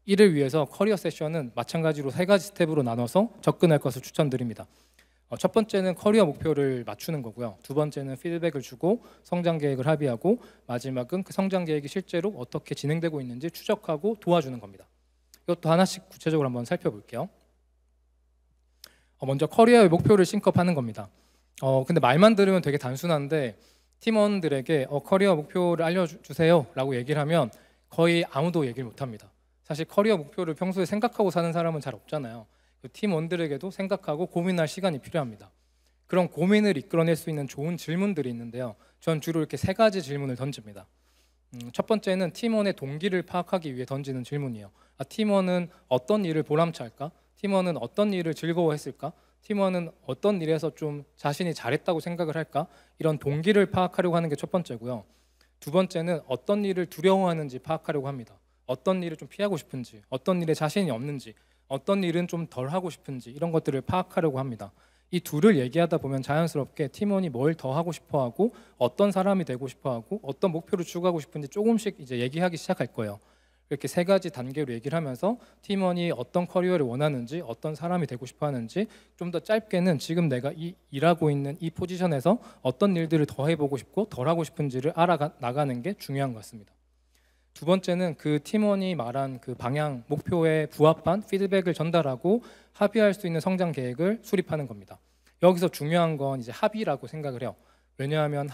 이를 위해서 커리어 세션은 마찬가지로 3가지 스텝으로 나눠서 접근할 것을 추천드립니다. 첫 번째는 커리어 목표를 맞추는 거고요. 두 번째는 피드백을 주고 성장 계획을 합의하고, 마지막은 그 성장 계획이 실제로 어떻게 진행되고 있는지 추적하고 도와주는 겁니다. 이것도 하나씩 구체적으로 한번 살펴볼게요. 먼저 커리어의 목표를 싱크업하는 겁니다. 근데 말만 들으면 되게 단순한데 팀원들에게 커리어 목표를 알려주세요 라고 얘기를 하면 거의 아무도 얘기를 못합니다. 사실 커리어 목표를 평소에 생각하고 사는 사람은 잘 없잖아요. 그 팀원들에게도 생각하고 고민할 시간이 필요합니다. 그런 고민을 이끌어낼 수 있는 좋은 질문들이 있는데요. 전 주로 이렇게 세 가지 질문을 던집니다. 첫 번째는 팀원의 동기를 파악하기 위해 던지는 질문이에요. 팀원은 어떤 일을 보람차할까? 팀원은 어떤 일을 즐거워했을까? 팀원은 어떤 일에서 좀 자신이 잘했다고 생각을 할까? 이런 동기를 파악하려고 하는 게 첫 번째고요. 두 번째는 어떤 일을 두려워하는지 파악하려고 합니다. 어떤 일을 좀 피하고 싶은지, 어떤 일에 자신이 없는지, 어떤 일은 좀 덜 하고 싶은지 이런 것들을 파악하려고 합니다. 이 둘을 얘기하다 보면 자연스럽게 팀원이 뭘 더 하고 싶어하고 어떤 사람이 되고 싶어하고 어떤 목표를 추구하고 싶은지 조금씩 이제 얘기하기 시작할 거예요. 이렇게 세 가지 단계로 얘기를 하면서 팀원이 어떤 커리어를 원하는지 어떤 사람이 되고 싶어 하는지 좀 더 짧게는 지금 내가 일하고 있는 이 포지션에서 어떤 일들을 더 해보고 싶고 덜 하고 싶은지를 알아나가는 게 중요한 것 같습니다. 두 번째는 그 팀원이 말한 그 방향, 목표에 부합한 피드백을 전달하고 합의할 수 있는 성장 계획을 수립하는 겁니다. 여기서 중요한 건 이제 합의라고 생각을 해요. 왜냐하면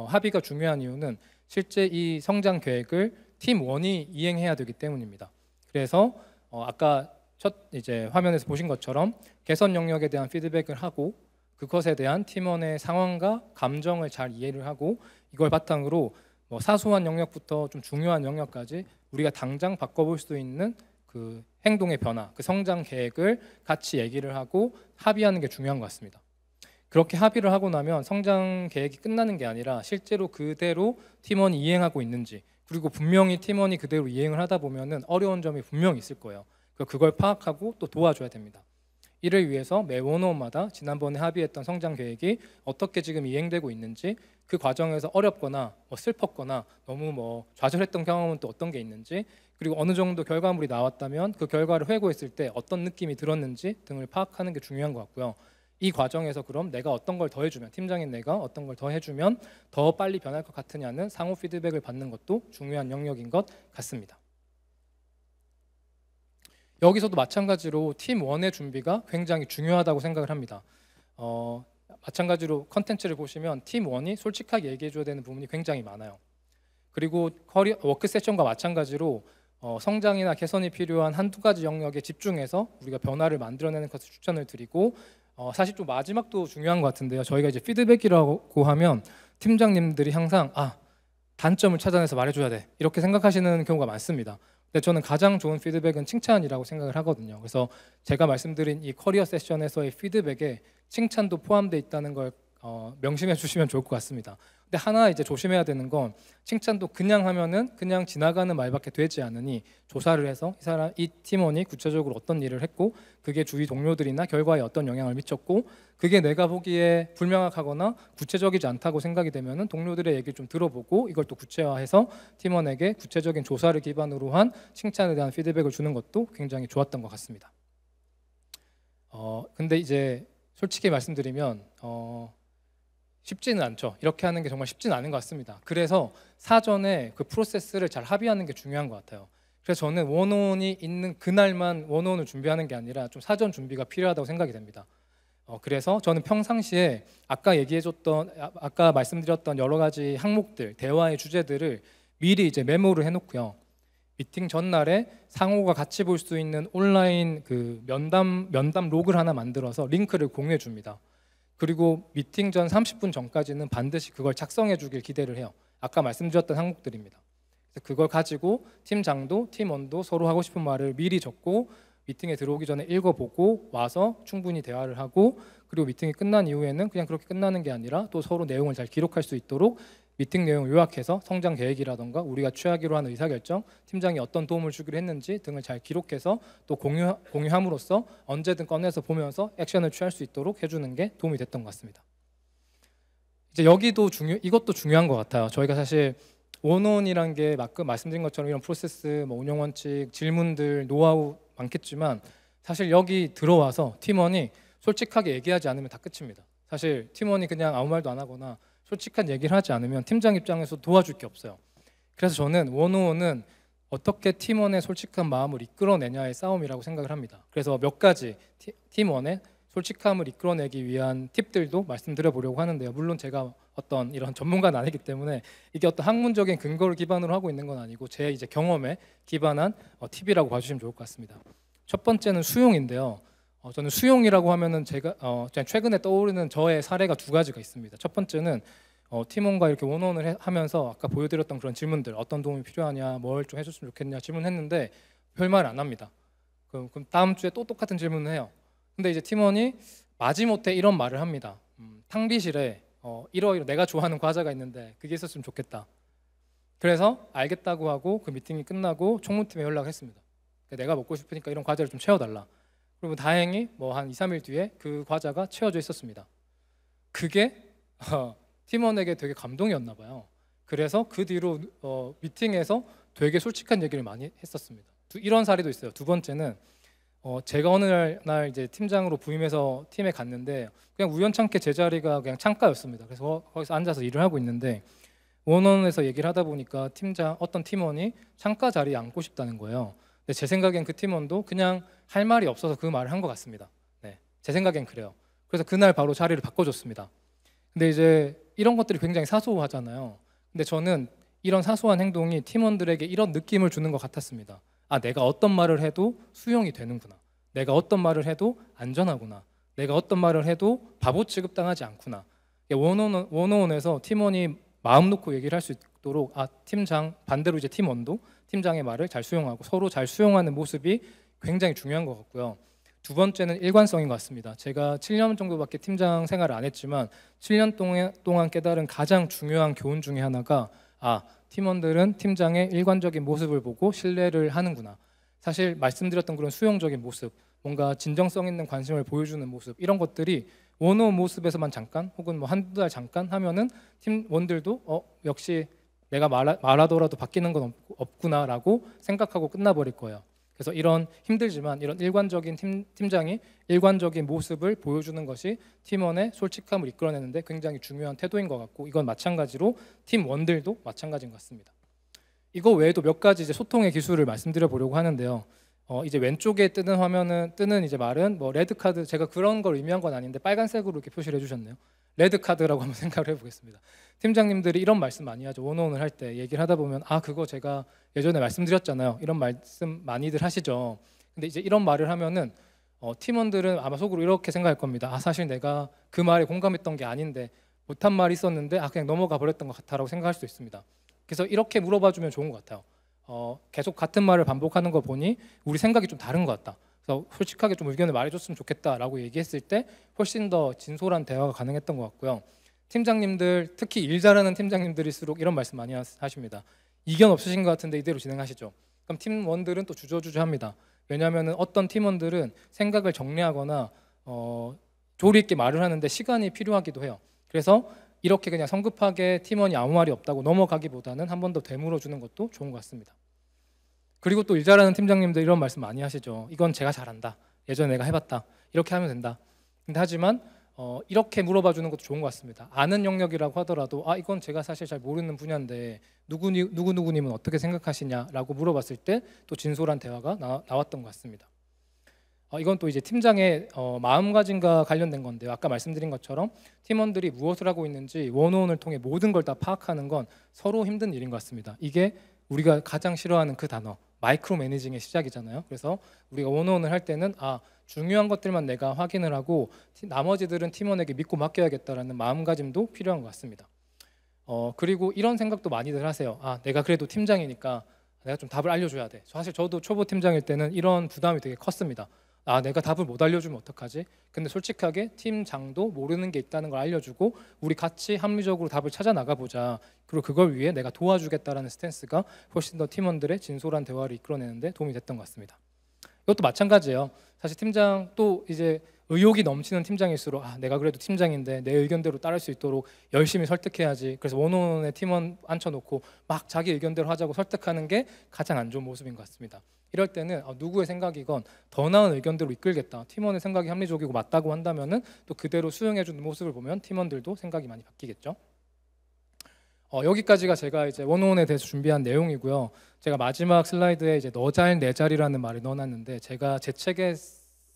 합의가 중요한 이유는 실제 이 성장 계획을 팀원이 이행해야 되기 때문입니다. 그래서 아까 첫 이제 화면에서 보신 것처럼 개선 영역에 대한 피드백을 하고 그것에 대한 팀원의 상황과 감정을 잘 이해를 하고 이걸 바탕으로 뭐 사소한 영역부터 좀 중요한 영역까지 우리가 당장 바꿔볼 수 있는 그 행동의 변화, 그 성장 계획을 같이 얘기를 하고 합의하는 게 중요한 것 같습니다. 그렇게 합의를 하고 나면 성장 계획이 끝나는 게 아니라 실제로 그대로 팀원이 이행하고 있는지, 그리고 분명히 팀원이 그대로 이행을 하다 보면은 어려운 점이 분명히 있을 거예요. 그걸 파악하고 또 도와줘야 됩니다. 이를 위해서 매 원어원마다 지난번에 합의했던 성장 계획이 어떻게 지금 이행되고 있는지, 그 과정에서 어렵거나 슬펐거나 너무 좌절했던 경험은 또 어떤 게 있는지, 그리고 어느 정도 결과물이 나왔다면 그 결과를 회고했을 때 어떤 느낌이 들었는지 등을 파악하는 게 중요한 것 같고요. 이 과정에서 그럼 내가 어떤 걸 더 해주면, 팀장인 내가 어떤 걸 더 해주면 더 빨리 변할 것 같으냐는 상호 피드백을 받는 것도 중요한 영역인 것 같습니다. 여기서도 마찬가지로 팀원의 준비가 굉장히 중요하다고 생각을 합니다. 마찬가지로 컨텐츠를 보시면 팀원이 솔직하게 얘기해줘야 되는 부분이 굉장히 많아요. 그리고 워크 세션과 마찬가지로 성장이나 개선이 필요한 한두 가지 영역에 집중해서 우리가 변화를 만들어내는 것을 추천을 드리고, 사실 좀 마지막도 중요한 것 같은데요. 저희가 이제 피드백이라고 하면 팀장님들이 항상 단점을 찾아내서 말해줘야 돼 이렇게 생각하시는 경우가 많습니다. 근데 저는 가장 좋은 피드백은 칭찬이라고 생각을 하거든요. 그래서 제가 말씀드린 이 커리어 세션에서의 피드백에 칭찬도 포함되어 있다는 걸 명심해 주시면 좋을 것 같습니다. 근데 하나 이제 조심해야 되는 건 칭찬도 그냥 하면은 그냥 지나가는 말밖에 되지 않으니 조사를 해서 이 팀원이 구체적으로 어떤 일을 했고 그게 주위 동료들이나 결과에 어떤 영향을 미쳤고 그게 내가 보기에 불명확하거나 구체적이지 않다고 생각이 되면은 동료들의 얘기를 좀 들어보고 이걸 또 구체화해서 팀원에게 구체적인 조사를 기반으로 한 칭찬에 대한 피드백을 주는 것도 굉장히 좋았던 것 같습니다. 근데 이제 솔직히 말씀드리면 쉽지는 않죠. 이렇게 하는 게 정말 쉽지는 않은 것 같습니다. 그래서 사전에 그 프로세스를 잘 합의하는 게 중요한 것 같아요. 그래서 저는 원어원이 있는 그날만 원어원을 준비하는 게 아니라 좀 사전 준비가 필요하다고 생각이 됩니다. 그래서 저는 평상시에 아까 말씀드렸던 여러 가지 항목들, 대화의 주제들을 미리 이제 메모를 해놓고요. 미팅 전날에 상호가 같이 볼 수 있는 온라인 그 면담 록을 하나 만들어서 링크를 공유해 줍니다. 그리고 미팅 전 30분 전까지는 반드시 그걸 작성해 주길 기대를 해요. 아까 말씀드렸던 항목들입니다. 그래서 그걸 가지고 팀장도 팀원도 서로 하고 싶은 말을 미리 적고 미팅에 들어오기 전에 읽어보고 와서 충분히 대화를 하고, 그리고 미팅이 끝난 이후에는 그냥 그렇게 끝나는 게 아니라 또 서로 내용을 잘 기록할 수 있도록 미팅 내용을 요약해서 성장 계획이라던가 우리가 취하기로 한 의사결정, 팀장이 어떤 도움을 주기로 했는지 등을 잘 기록해서 또 공유함으로써 언제든 꺼내서 보면서 액션을 취할 수 있도록 해주는 게 도움이 됐던 것 같습니다. 이제 이것도 중요한 것 같아요. 저희가 사실 원온이란 게 말씀드린 것처럼 이런 프로세스, 운영 원칙, 질문들, 노하우 많겠지만 사실 여기 들어와서 팀원이 솔직하게 얘기하지 않으면 다 끝입니다. 사실 팀원이 그냥 아무 말도 안 하거나 솔직한 얘기를 하지 않으면 팀장 입장에서 도와줄 게 없어요. 그래서 저는 원어원은 어떻게 팀원의 솔직한 마음을 이끌어내냐의 싸움이라고 생각을 합니다. 그래서 몇 가지 팀원의 솔직함을 이끌어내기 위한 팁들도 말씀드려 보려고 하는데요. 물론 제가 어떤 이런 전문가는 아니기 때문에 이게 어떤 학문적인 근거를 기반으로 하고 있는 건 아니고 제 이제 경험에 기반한 팁이라고 봐주시면 좋을 것 같습니다. 첫 번째는 수용인데요. 저는 수용이라고 하면은 제가 최근에 떠오르는 저의 사례가 두 가지가 있습니다. 첫 번째는 팀원과 이렇게 원원을 하면서 아까 보여드렸던 그런 질문들, 어떤 도움이 필요하냐, 뭘 좀 해줬으면 좋겠냐 질문했는데 별말 안 합니다. 그럼 다음 주에 또 똑같은 질문을 해요. 근데 이제 팀원이 마지못해 이런 말을 합니다. 탕비실에 이러 내가 좋아하는 과자가 있는데 그게 있었으면 좋겠다. 그래서 알겠다고 하고 그 미팅이 끝나고 총무팀에 연락을 했습니다. 내가 먹고 싶으니까 이런 과자를 좀 채워달라. 그리고 다행히 뭐 한 2, 3일 뒤에 그 과자가 채워져 있었습니다. 그게 팀원에게 되게 감동이었나 봐요. 그래서 그 뒤로 미팅에서 되게 솔직한 얘기를 많이 했었습니다. 이런 사례도 있어요. 두 번째는 제가 어느 날 이제 팀장으로 부임해서 팀에 갔는데 그냥 우연찮게 제 자리가 그냥 창가였습니다. 그래서 거기서 앉아서 일을 하고 있는데 원원에서 얘기를 하다 보니까 어떤 팀원이 창가 자리에 앉고 싶다는 거예요. 근데 제 생각엔 그 팀원도 그냥 할 말이 없어서 그 말을 한 것 같습니다. 네, 제 생각엔 그래요. 그래서 그날 바로 자리를 바꿔줬습니다. 근데 이제 이런 것들이 굉장히 사소하잖아요. 근데 저는 이런 사소한 행동이 팀원들에게 이런 느낌을 주는 것 같았습니다. 아, 내가 어떤 말을 해도 수용이 되는구나. 내가 어떤 말을 해도 안전하구나. 내가 어떤 말을 해도 바보 취급당하지 않구나. 원어원에서 팀원이 마음 놓고 얘기를 할 수 있도록 팀장, 반대로 이제 팀원도 팀장의 말을 잘 수용하고 서로 잘 수용하는 모습이 굉장히 중요한 것 같고요. 두 번째는 일관성인 것 같습니다. 제가 7년 정도밖에 팀장 생활을 안 했지만 7년 동안 깨달은 가장 중요한 교훈 중에 하나가 팀원들은 팀장의 일관적인 모습을 보고 신뢰를 하는구나. 사실 말씀드렸던 그런 수용적인 모습, 뭔가 진정성 있는 관심을 보여주는 모습, 이런 것들이 원어원 모습에서만 잠깐 혹은 뭐 한두 달 잠깐 하면은 팀원들도 역시 내가 말하더라도 바뀌는 건 없구나라고 생각하고 끝나버릴 거예요. 그래서 이런 힘들지만 이런 일관적인 팀장이 일관적인 모습을 보여주는 것이 팀원의 솔직함을 이끌어내는데 굉장히 중요한 태도인 것 같고, 이건 마찬가지로 팀원들도 마찬가지인 것 같습니다. 이거 외에도 몇 가지 이제 소통의 기술을 말씀드려 보려고 하는데요. 이제 왼쪽에 뜨는 이제 말은 뭐 레드 카드, 제가 그런 걸 의미한 건 아닌데 빨간색으로 이렇게 표시를 해주셨네요. 레드 카드라고 한번 생각을 해보겠습니다. 팀장님들이 이런 말씀 많이 하죠. 원어원을 할 때 얘기를 하다 보면 그거 제가 예전에 말씀드렸잖아요. 이런 말씀 많이들 하시죠. 근데 이제 이런 말을 하면은 팀원들은 아마 속으로 이렇게 생각할 겁니다. 사실 내가 그 말에 공감했던 게 아닌데 못한 말이 있었는데 그냥 넘어가 버렸던 것 같아라고 생각할 수 있습니다. 그래서 이렇게 물어봐주면 좋은 것 같아요. 계속 같은 말을 반복하는 거 보니 우리 생각이 좀 다른 것 같다. 그래서 솔직하게 좀 의견을 말해줬으면 좋겠다라고 얘기했을 때 훨씬 더 진솔한 대화가 가능했던 것 같고요. 팀장님들, 특히 일 잘하는 팀장님들일수록 이런 말씀 많이 하십니다. 이견 없으신 것 같은데 이대로 진행하시죠. 그럼 팀원들은 또 주저주저합니다. 왜냐하면 어떤 팀원들은 생각을 정리하거나 조리 있게 말을 하는데 시간이 필요하기도 해요. 그래서 이렇게 그냥 성급하게 팀원이 아무 말이 없다고 넘어가기보다는 한 번 더 되물어주는 것도 좋은 것 같습니다. 그리고 또 일 잘하는 팀장님들 이런 말씀 많이 하시죠. 이건 제가 잘한다. 예전에 내가 해봤다. 이렇게 하면 된다. 근데 하지만 이렇게 물어봐 주는 것도 좋은 것 같습니다. 아는 영역이라고 하더라도 이건 제가 사실 잘 모르는 분야인데 누구누구님은 어떻게 생각하시냐라고 물어봤을 때 또 진솔한 대화가 나왔던 것 같습니다. 이건 또 이제 팀장의 마음가짐과 관련된 건데요. 아까 말씀드린 것처럼 팀원들이 무엇을 하고 있는지 원어원을 통해 모든 걸 다 파악하는 건 서로 힘든 일인 것 같습니다. 이게 우리가 가장 싫어하는 그 단어, 마이크로 매니징의 시작이잖아요. 그래서 우리가 원어원을 할 때는 중요한 것들만 내가 확인을 하고 나머지들은 팀원에게 믿고 맡겨야겠다라는 마음가짐도 필요한 것 같습니다. 그리고 이런 생각도 많이들 하세요. 내가 그래도 팀장이니까 내가 좀 답을 알려줘야 돼. 사실 저도 초보 팀장일 때는 이런 부담이 되게 컸습니다. 내가 답을 못 알려주면 어떡하지? 근데 솔직하게 팀장도 모르는 게 있다는 걸 알려주고 우리 같이 합리적으로 답을 찾아 나가보자. 그리고 그걸 위해 내가 도와주겠다라는 스탠스가 훨씬 더 팀원들의 진솔한 대화를 이끌어내는데 도움이 됐던 것 같습니다. 이것도 마찬가지예요. 사실 팀장 또 이제 의욕이 넘치는 팀장일수록 내가 그래도 팀장인데 내 의견대로 따를 수 있도록 열심히 설득해야지. 그래서 원어원에 팀원 앉혀놓고 막 자기 의견대로 하자고 설득하는 게 가장 안 좋은 모습인 것 같습니다. 이럴 때는 누구의 생각이건 더 나은 의견대로 이끌겠다. 팀원의 생각이 합리적이고 맞다고 한다면은 또 그대로 수용해주는 모습을 보면 팀원들도 생각이 많이 바뀌겠죠. 여기까지가 제가 이제 원어원에 대해서 준비한 내용이고요. 제가 마지막 슬라이드에 이제 너 잘 내 잘이라는 말을 넣어놨는데 제가 제 책에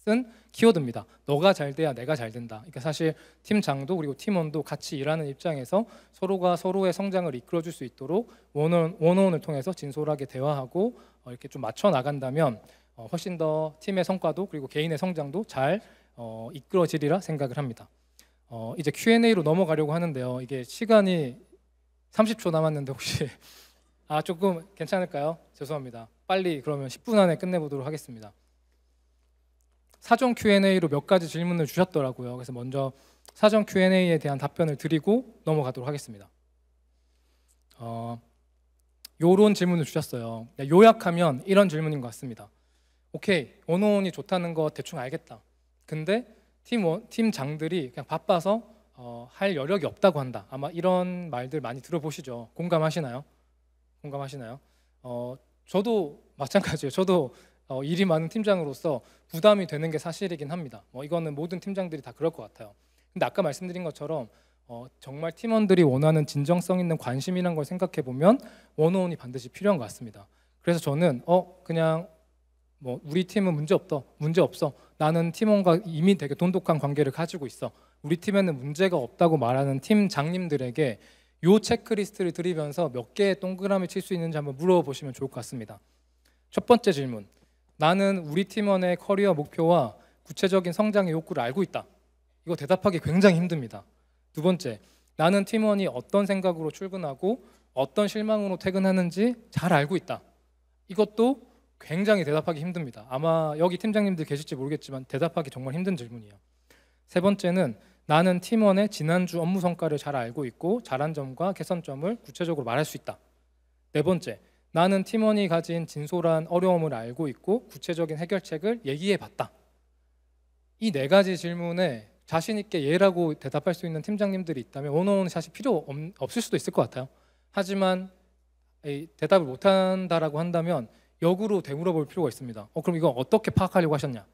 쓴 키워드입니다. 너가 잘 돼야 내가 잘 된다. 그러니까 사실 팀장도 그리고 팀원도 같이 일하는 입장에서 서로가 서로의 성장을 이끌어줄 수 있도록 원어원을 통해서 진솔하게 대화하고 이렇게 좀 맞춰 나간다면 훨씬 더 팀의 성과도 그리고 개인의 성장도 잘 이끌어지리라 생각을 합니다. 이제 Q&A로 넘어가려고 하는데요. 이게 시간이 30초 남았는데 혹시 조금 괜찮을까요? 죄송합니다. 빨리 그러면 10분 안에 끝내보도록 하겠습니다. 사전 Q&A로 몇 가지 질문을 주셨더라고요. 그래서 먼저 사전 Q&A에 대한 답변을 드리고 넘어가도록 하겠습니다. 요런 질문을 주셨어요. 요약하면 이런 질문인 것 같습니다. 오케이, 원어원이 좋다는 거 대충 알겠다. 근데 팀장들이 그냥 바빠서 할 여력이 없다고 한다. 아마 이런 말들 많이 들어보시죠. 공감하시나요? 저도 마찬가지예요. 저도 일이 많은 팀장으로서 부담이 되는 게 사실이긴 합니다. 이거는 모든 팀장들이 다 그럴 것 같아요. 근데 아까 말씀드린 것처럼 정말 팀원들이 원하는 진정성 있는 관심이란 걸 생각해 보면 원어원이 반드시 필요한 것 같습니다. 그래서 저는 그냥 우리 팀은 문제 없어. 나는 팀원과 이미 되게 돈독한 관계를 가지고 있어. 우리 팀에는 문제가 없다고 말하는 팀장님들에게 요 체크리스트를 드리면서 몇 개의 동그라미 칠 수 있는지 한번 물어보시면 좋을 것 같습니다. 첫 번째 질문. 나는 우리 팀원의 커리어 목표와 구체적인 성장의 욕구를 알고 있다. 이거 대답하기 굉장히 힘듭니다. 두 번째. 나는 팀원이 어떤 생각으로 출근하고 어떤 실망으로 퇴근하는지 잘 알고 있다. 이것도 굉장히 대답하기 힘듭니다. 아마 여기 팀장님들 계실지 모르겠지만 대답하기 정말 힘든 질문이에요. 세 번째는 나는 팀원의 지난주 업무 성과를 잘 알고 있고 잘한 점과 개선점을 구체적으로 말할 수 있다. 네 번째, 나는 팀원이 가진 진솔한 어려움을 알고 있고 구체적인 해결책을 얘기해 봤다. 이 네 가지 질문에 자신 있게 예라고 대답할 수 있는 팀장님들이 있다면 원어원은 사실 필요 없을 수도 있을 것 같아요. 하지만 대답을 못한다라고 한다면 역으로 되물어볼 필요가 있습니다. 그럼 이거 어떻게 파악하려고 하셨냐?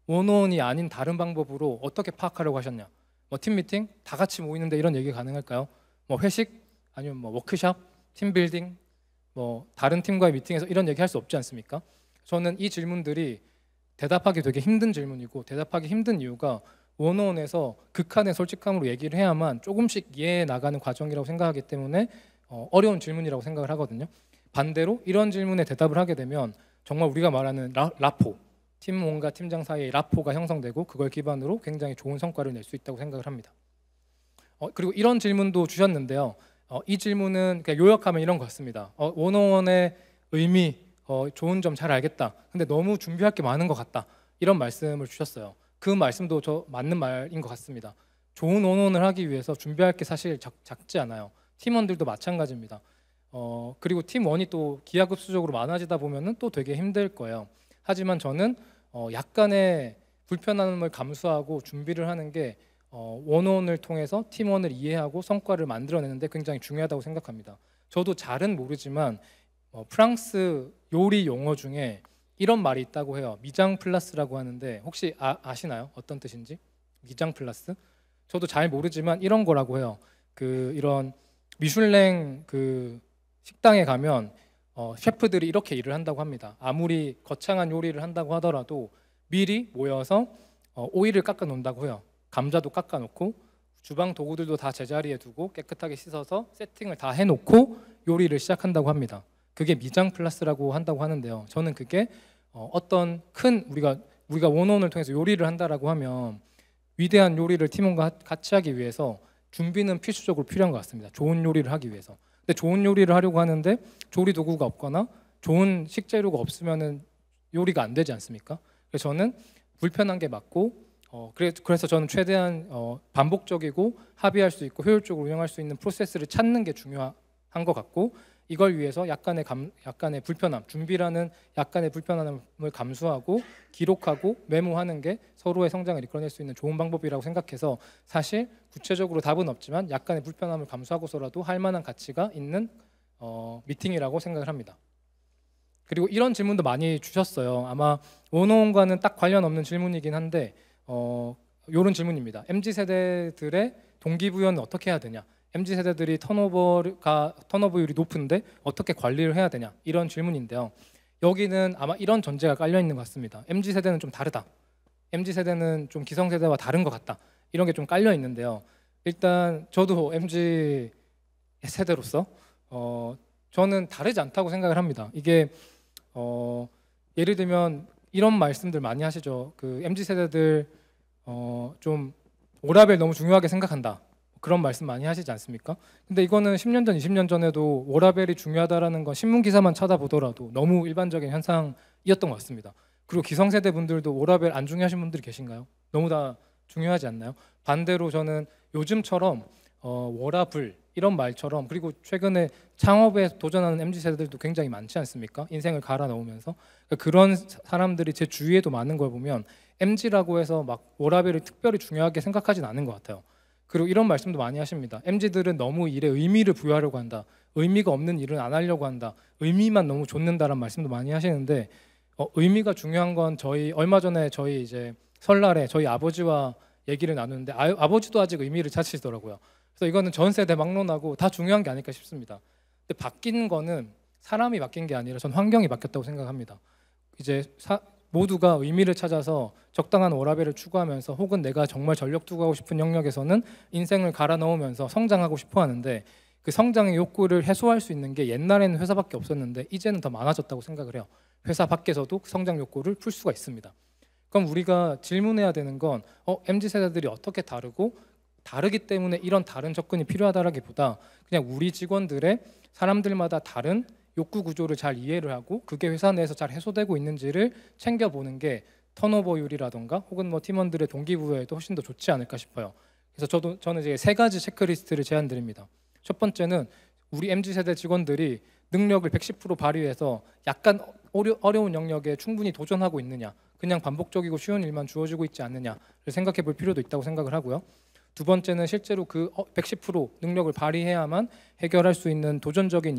원어원이 아닌 다른 방법으로 어떻게 파악하려고 하셨냐? 팀 미팅? 다 같이 모이는데 이런 얘기 가능할까요? 회식? 아니면 워크숍? 팀빌딩? 다른 팀과의 미팅에서 이런 얘기 할 수 없지 않습니까? 저는 이 질문들이 대답하기 되게 힘든 질문이고 대답하기 힘든 이유가 원어원에서 극한의 솔직함으로 얘기를 해야만 조금씩 이해해 나가는 과정이라고 생각하기 때문에 어려운 질문이라고 생각을 하거든요. 반대로 이런 질문에 대답을 하게 되면 정말 우리가 말하는 라포, 팀원과 팀장 사이의 라포가 형성되고 그걸 기반으로 굉장히 좋은 성과를 낼 수 있다고 생각을 합니다. 그리고 이런 질문도 주셨는데요. 이 질문은 그냥 요약하면 이런 것 같습니다. 원어원의 의미, 좋은 점 잘 알겠다. 근데 너무 준비할 게 많은 것 같다. 이런 말씀을 주셨어요. 그 말씀도 맞는 말인 것 같습니다. 좋은 원어원을 하기 위해서 준비할 게 사실 작지 않아요. 팀원들도 마찬가지입니다. 그리고 팀원이 또 기하급수적으로 많아지다 보면은 또 되게 힘들 거예요. 하지만 저는 약간의 불편함을 감수하고 준비를 하는 게 원어원을 통해서 팀원을 이해하고 성과를 만들어내는데 굉장히 중요하다고 생각합니다. 저도 잘은 모르지만 프랑스 요리 용어 중에 이런 말이 있다고 해요. 미장 플라스라고 하는데 혹시 아시나요? 어떤 뜻인지? 미장 플라스? 저도 잘 모르지만 이런 거라고 해요. 이런 미슐랭 식당에 가면 셰프들이 이렇게 일을 한다고 합니다. 아무리 거창한 요리를 한다고 하더라도 미리 모여서 오이를 깎아 놓는다고 해요. 감자도 깎아 놓고 주방 도구들도 다 제자리에 두고 깨끗하게 씻어서 세팅을 다 해놓고 요리를 시작한다고 합니다. 그게 미장 플라스라고 한다고 하는데요. 저는 그게 어떤 큰 우리가 원어원을 통해서 요리를 한다라고 하면 위대한 요리를 팀원과 같이 하기 위해서 준비는 필수적으로 필요한 것 같습니다. 좋은 요리를 하기 위해서. 근데 좋은 요리를 하려고 하는데 조리 도구가 없거나 좋은 식재료가 없으면은 요리가 안 되지 않습니까? 그래서 저는 불편한 게 맞고 그래서 저는 최대한 반복적이고 합의할 수 있고 효율적으로 운영할 수 있는 프로세스를 찾는 게 중요한 것 같고 이걸 위해서 약간의 불편함, 준비라는 약간의 불편함을 감수하고 기록하고 메모하는 게 서로의 성장을 이끌어낼 수 있는 좋은 방법이라고 생각해서 사실 구체적으로 답은 없지만 약간의 불편함을 감수하고서라도 할 만한 가치가 있는 미팅이라고 생각을 합니다. 그리고 이런 질문도 많이 주셨어요. 아마 원어원과는 딱 관련 없는 질문이긴 한데 이런 질문입니다. MZ세대들의 동기부여는 어떻게 해야 되냐? MZ세대들이 턴오버율이 높은데 어떻게 관리를 해야 되냐? 이런 질문인데요. 여기는 아마 이런 전제가 깔려 있는 것 같습니다. MZ세대는 좀 다르다. MZ 세대는 좀 기성 세대와 다른 것 같다. 이런 게 좀 깔려 있는데요. 일단 저도 MZ 세대로서 저는 다르지 않다고 생각을 합니다. 이게 예를 들면 이런 말씀들 많이 하시죠. 그 MZ 세대들 좀 워라밸 너무 중요하게 생각한다. 그런 말씀 많이 하시지 않습니까? 근데 이거는 10년 전, 20년 전에도 워라밸이 중요하다라는 건 신문 기사만 찾아보더라도 너무 일반적인 현상이었던 것 같습니다. 그리고 기성세대 분들도 워라밸 안 중요하신 분들이 계신가요? 너무 다 중요하지 않나요? 반대로 저는 요즘처럼 워라밸 이런 말처럼, 그리고 최근에 창업에 도전하는 MZ 세대들도 굉장히 많지 않습니까? 인생을 갈아 넣으면서 그런 사람들이 제 주위에도 많은 걸 보면 MZ라고 해서 막 워라밸을 특별히 중요하게 생각하진 않은 것 같아요. 그리고 이런 말씀도 많이 하십니다. MZ들은 너무 일에 의미를 부여하려고 한다. 의미가 없는 일은 안 하려고 한다. 의미만 너무 좇는다라는 말씀도 많이 하시는데 의미가 중요한 건 저희 얼마 전에 저희 이제 설날에 저희 아버지와 얘기를 나누는데 아버지도 아직 의미를 찾으시더라고요. 그래서 이거는 전 세대 막론하고 다 중요한 게 아닐까 싶습니다. 근데 바뀐 거는 사람이 바뀐 게 아니라 전 환경이 바뀌었다고 생각합니다. 이제 모두가 의미를 찾아서 적당한 워라밸을 추구하면서 혹은 내가 정말 전력 투구하고 싶은 영역에서는 인생을 갈아 넣으면서 성장하고 싶어 하는데 그 성장의 욕구를 해소할 수 있는 게 옛날에는 회사밖에 없었는데 이제는 더 많아졌다고 생각을 해요. 회사 밖에서도 성장 욕구를 풀 수가 있습니다. 그럼 우리가 질문해야 되는 건 MZ 세대들이 어떻게 다르고 다르기 때문에 이런 다른 접근이 필요하다라기보다 그냥 우리 직원들의 사람들마다 다른 욕구 구조를 잘 이해를 하고 그게 회사 내에서 잘 해소되고 있는지를 챙겨보는 게 턴오버율이라던가 혹은 뭐 팀원들의 동기부여에도 훨씬 더 좋지 않을까 싶어요. 그래서 저는 이제 3가지 체크리스트를 제안드립니다. 첫 번째는 우리 MZ 세대 직원들이 능력을 110% 발휘해서 약간 어려운 영역에 충분히 도전하고 있느냐, 그냥 반복적이고 쉬운 일만 주어지고 있지 않느냐를 생각해 볼 필요도 있다고 생각을 하고요. 두 번째는 실제로 그 110% 능력을 발휘해야만 해결할 수 있는 도전적인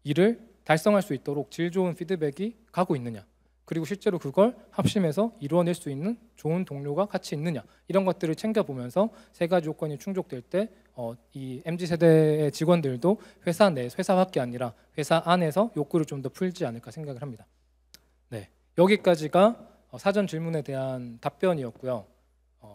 일을 달성할 수 있도록 질 좋은 피드백이 가고 있느냐, 그리고 실제로 그걸 합심해서 이루어낼 수 있는 좋은 동료가 같이 있느냐, 이런 것들을 챙겨보면서 3가지 요건이 충족될 때 이 MZ 세대의 직원들도 회사 내에서, 회사 밖이 아니라 회사 안에서 욕구를 좀 더 풀지 않을까 생각을 합니다. 네, 여기까지가 사전 질문에 대한 답변이었고요.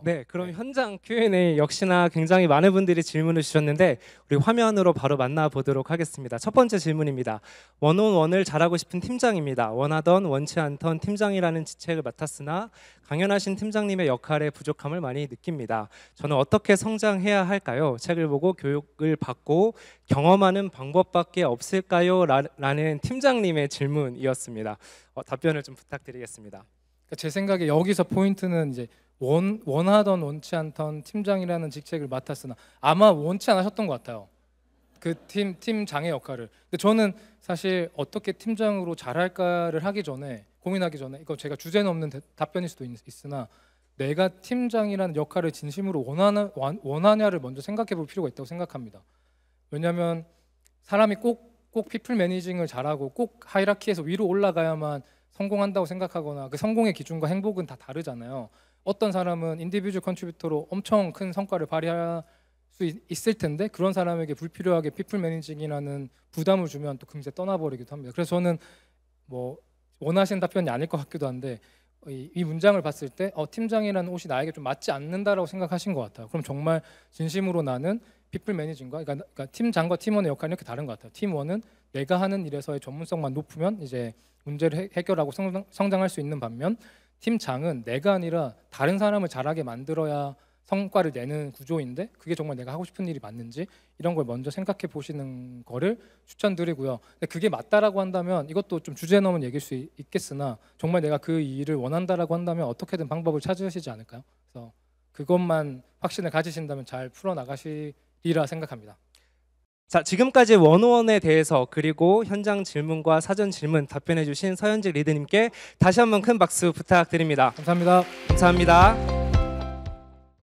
네, 그럼 현장 Q&A 역시나 굉장히 많은 분들이 질문을 주셨는데 우리 화면으로 바로 만나보도록 하겠습니다. 첫 번째 질문입니다. 원온원을 잘하고 싶은 팀장입니다. 원하던 원치 않던 팀장이라는 직책을 맡았으나 강연하신 팀장님의 역할에 부족함을 많이 느낍니다. 저는 어떻게 성장해야 할까요? 책을 보고 교육을 받고 경험하는 방법밖에 없을까요? 라는 팀장님의 질문이었습니다. 답변을 좀 부탁드리겠습니다. 제 생각에 여기서 포인트는 이제 원하던 원치 않던 팀장이라는 직책을 맡았으나 아마 원치 않으셨던 것 같아요. 그 팀장의 역할을. 근데 저는 사실 어떻게 팀장으로 잘할까를 고민하기 전에 이거 제가 주제는 없는 답변일 수도 있으나 내가 팀장이라는 역할을 진심으로 원하냐를 먼저 생각해 볼 필요가 있다고 생각합니다. 왜냐하면 사람이 꼭 피플 매니징을 잘하고 꼭 하이라키에서 위로 올라가야만 성공한다고 생각하거나 그 성공의 기준과 행복은 다 다르잖아요. 어떤 사람은 인디비주얼 컨트리뷰터로 엄청 큰 성과를 발휘할 수 있을 텐데 그런 사람에게 불필요하게 피플 매니징이라는 부담을 주면 또 금세 떠나버리기도 합니다. 그래서 저는 뭐 원하시는 답변이 아닐 것 같기도 한데 이 문장을 봤을 때 팀장이라는 옷이 나에게 좀 맞지 않는다라고 생각하신 것 같아요. 그럼 정말 진심으로 나는 피플 매니징과 그러니까 팀장과 팀원의 역할이 이렇게 다른 것 같아요. 팀원은 내가 하는 일에서의 전문성만 높으면 이제 문제를 해결하고 성장할 수 있는 반면 팀장은 내가 아니라 다른 사람을 잘하게 만들어야 성과를 내는 구조인데 그게 정말 내가 하고 싶은 일이 맞는지 이런 걸 먼저 생각해 보시는 거를 추천드리고요. 근데 그게 맞다라고 한다면 이것도 좀 주제 넘은 얘기일 수 있겠으나 정말 내가 그 일을 원한다라고 한다면 어떻게든 방법을 찾으시지 않을까요? 그래서 그것만 확신을 가지신다면 잘 풀어나가시리라 생각합니다. 자, 지금까지 원오원에 대해서 그리고 현장 질문과 사전 질문 답변해 주신 서현직 리드님께 다시 한번 큰 박수 부탁드립니다. 감사합니다. 감사합니다.